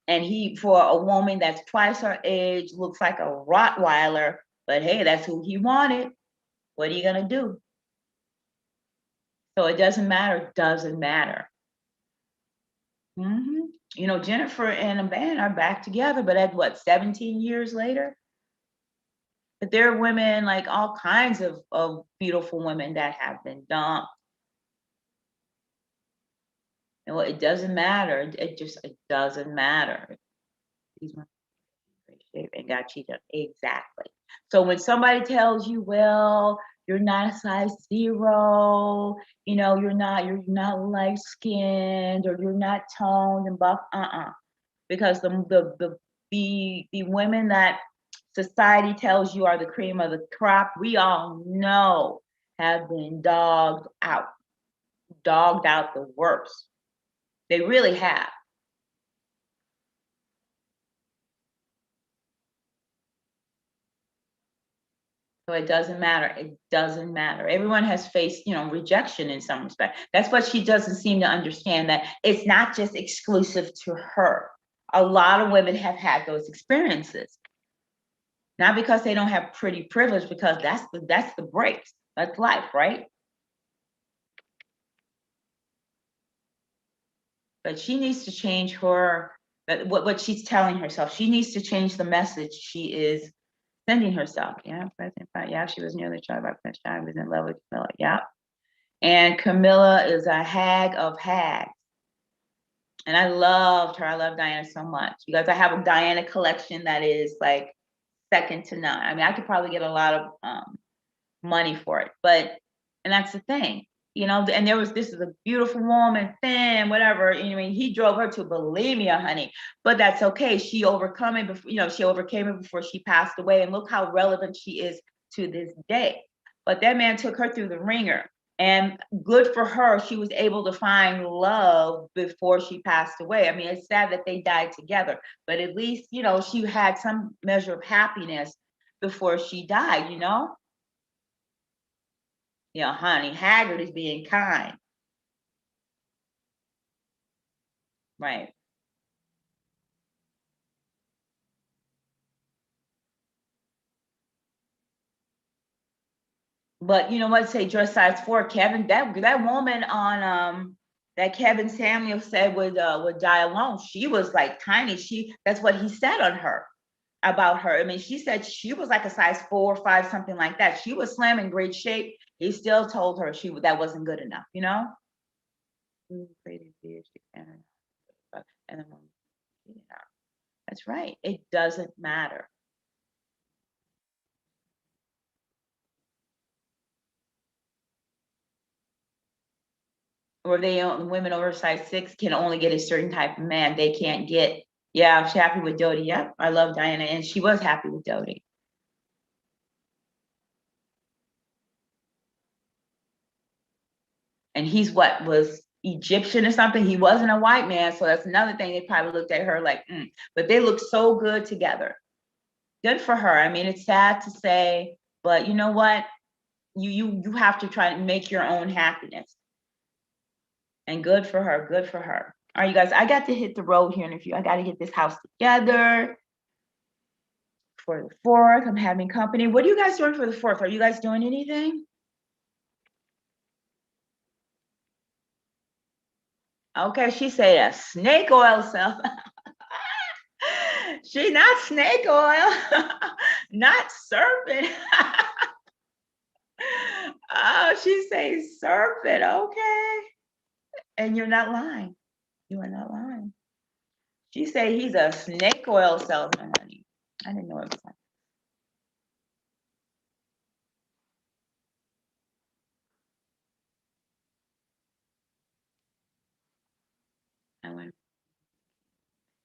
Speaker 1: And for a woman that's twice her age, looks like a Rottweiler, but hey, that's who he wanted. What are you gonna do? So it doesn't matter. It doesn't matter. Jennifer and a man are back together, but at what, 17 years later? But there are women, like all kinds of beautiful women that have been dumped. And well, it doesn't matter. It doesn't matter. These women are in great shape and got cheated. Exactly. So when somebody tells you, well, you're not a size 0, you know, you're not light skinned, or you're not toned and buff, because the women that society tells you are the cream of the crop, we all know have been dogged out the worst. They really have. So it doesn't matter. It doesn't matter. Everyone has faced, rejection in some respect. That's what she doesn't seem to understand, that it's not just exclusive to her. A lot of women have had those experiences. Not because they don't have pretty privilege, because that's the breaks. That's life, right? But she needs to change what she's telling herself. She needs to change the message she is sending herself. Yeah, yeah, she was nearly tried by Prince Charming, was in love with Camilla. Yeah. And Camilla is a hag of hags. And I loved her. I love Diana so much. You guys, I have a Diana collection that is like second to none. I mean, I could probably get a lot of money for it, and that's the thing, and this is a beautiful woman, thin, whatever, he drove her to bulimia, honey, but that's okay. She overcome it before, she overcame it before she passed away, and look how relevant she is to this day. But that man took her through the ringer, and good for her, she was able to find love before she passed away. I mean, it's sad that they died together, but at least, she had some measure of happiness before she died. Honey, Haggard is being kind. Right. But you know what? Say dress size 4, Kevin. That woman on that Kevin Samuel said would die alone. She was like tiny. That's what he said on her, about her. I mean, she said she was like a size 4 or 5, something like that. She was slim, in great shape. He still told her that wasn't good enough. That's right. It doesn't matter. Or women over size 6 can only get a certain type of man. They can't get. Yeah, she's happy with Dodie. Yep, I love Diana, and she was happy with Dodie. And he's was Egyptian or something. He wasn't a white man, so that's another thing. They probably looked at her like, but they look so good together. Good for her. I mean, it's sad to say, but you know what? You have to try to make your own happiness. And good for her. Good for her. All right, you guys, I got to hit the road here in a few. I got to get this house together for the 4th. I'm having company. What are you guys doing for the 4th? Are you guys doing anything? Okay, she said a snake oil self. She not snake oil, not serpent. Oh, she says serpent. Okay. And you're not lying. You are not lying. She said he's a snake oil salesman, honey. I didn't know it was like.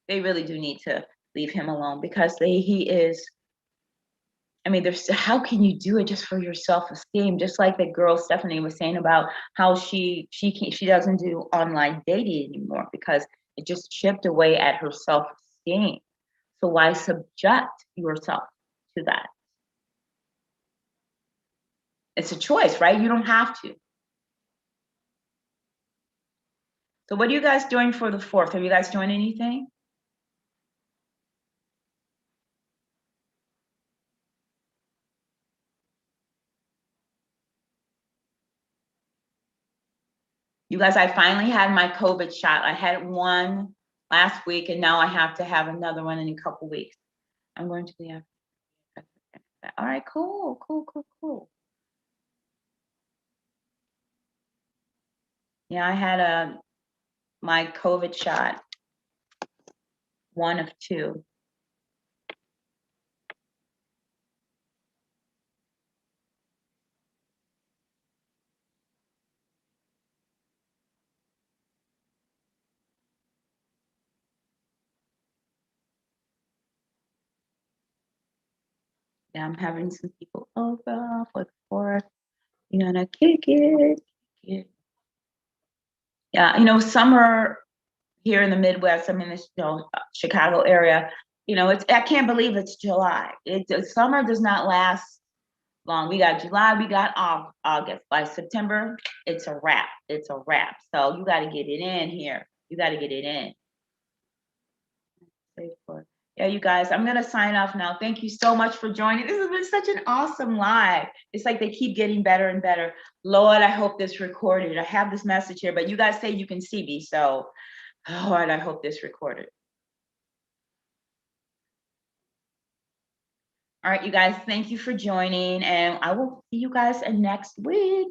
Speaker 1: They really do need to leave him alone, because he is. I mean, how can you do it just for your self-esteem? Just like the girl Stephanie was saying about how she doesn't do online dating anymore because it just chipped away at her self-esteem. So why subject yourself to that? It's a choice, right? You don't have to. So what are you guys doing for the 4th? Are you guys doing anything? You guys, I finally had my COVID shot. I had one last week, and now I have to have another one in a couple weeks. I'm going to the All right, cool, cool, cool, cool. Yeah, I had my COVID shot, 1 of 2. Yeah, I'm having some people over for the 4th. You're gonna kick it. Yeah, summer here in the Midwest, I'm in this, Chicago area. I can't believe it's July. Summer does not last long. We got July, we got August. By September, it's a wrap. It's a wrap. So you got to get it in here. You got to get it in. Yeah, you guys, I'm going to sign off now. Thank you so much for joining. This has been such an awesome live. It's like they keep getting better and better. Lord, I hope this recorded. I have this message here, but you guys say you can see me. So, Lord, I hope this recorded. All right, you guys, thank you for joining. And I will see you guys next week.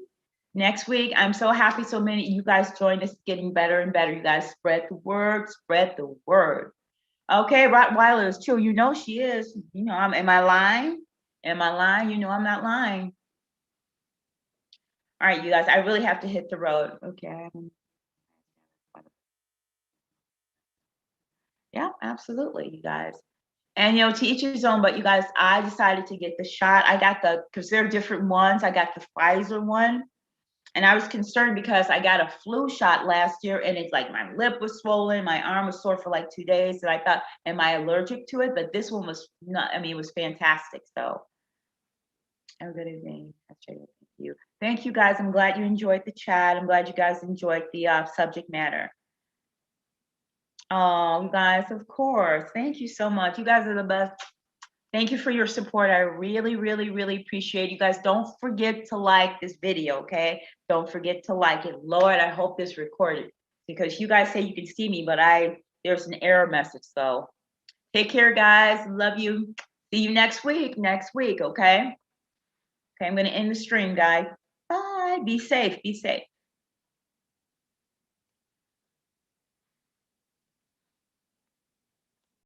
Speaker 1: Next week, I'm so happy so many you guys joined us, getting better and better. You guys spread the word, spread the word. Okay, Rottweiler is true. She is. Am I lying? Am I lying? I'm not lying. All right, you guys, I really have to hit the road. Okay. Yeah, absolutely, you guys. And to each his own, but you guys, I decided to get the shot. I got because there are different ones. I got the Pfizer one. And I was concerned because I got a flu shot last year and it's like my lip was swollen, my arm was sore for like 2 days. And I thought, am I allergic to it? But this one was not, it was fantastic. So have a good evening. Thank you. Thank you guys. I'm glad you enjoyed the chat. I'm glad you guys enjoyed the subject matter. Oh, you guys, of course. Thank you so much. You guys are the best. Thank you for your support. I really, really, really appreciate you guys. Don't forget to like this video, okay? Don't forget to like it. Lord, I hope this recorded because you guys say you can see me, but there's an error message. So take care, guys. Love you. See you next week, okay? Okay, I'm going to end the stream, guys. Bye. Be safe. Be safe.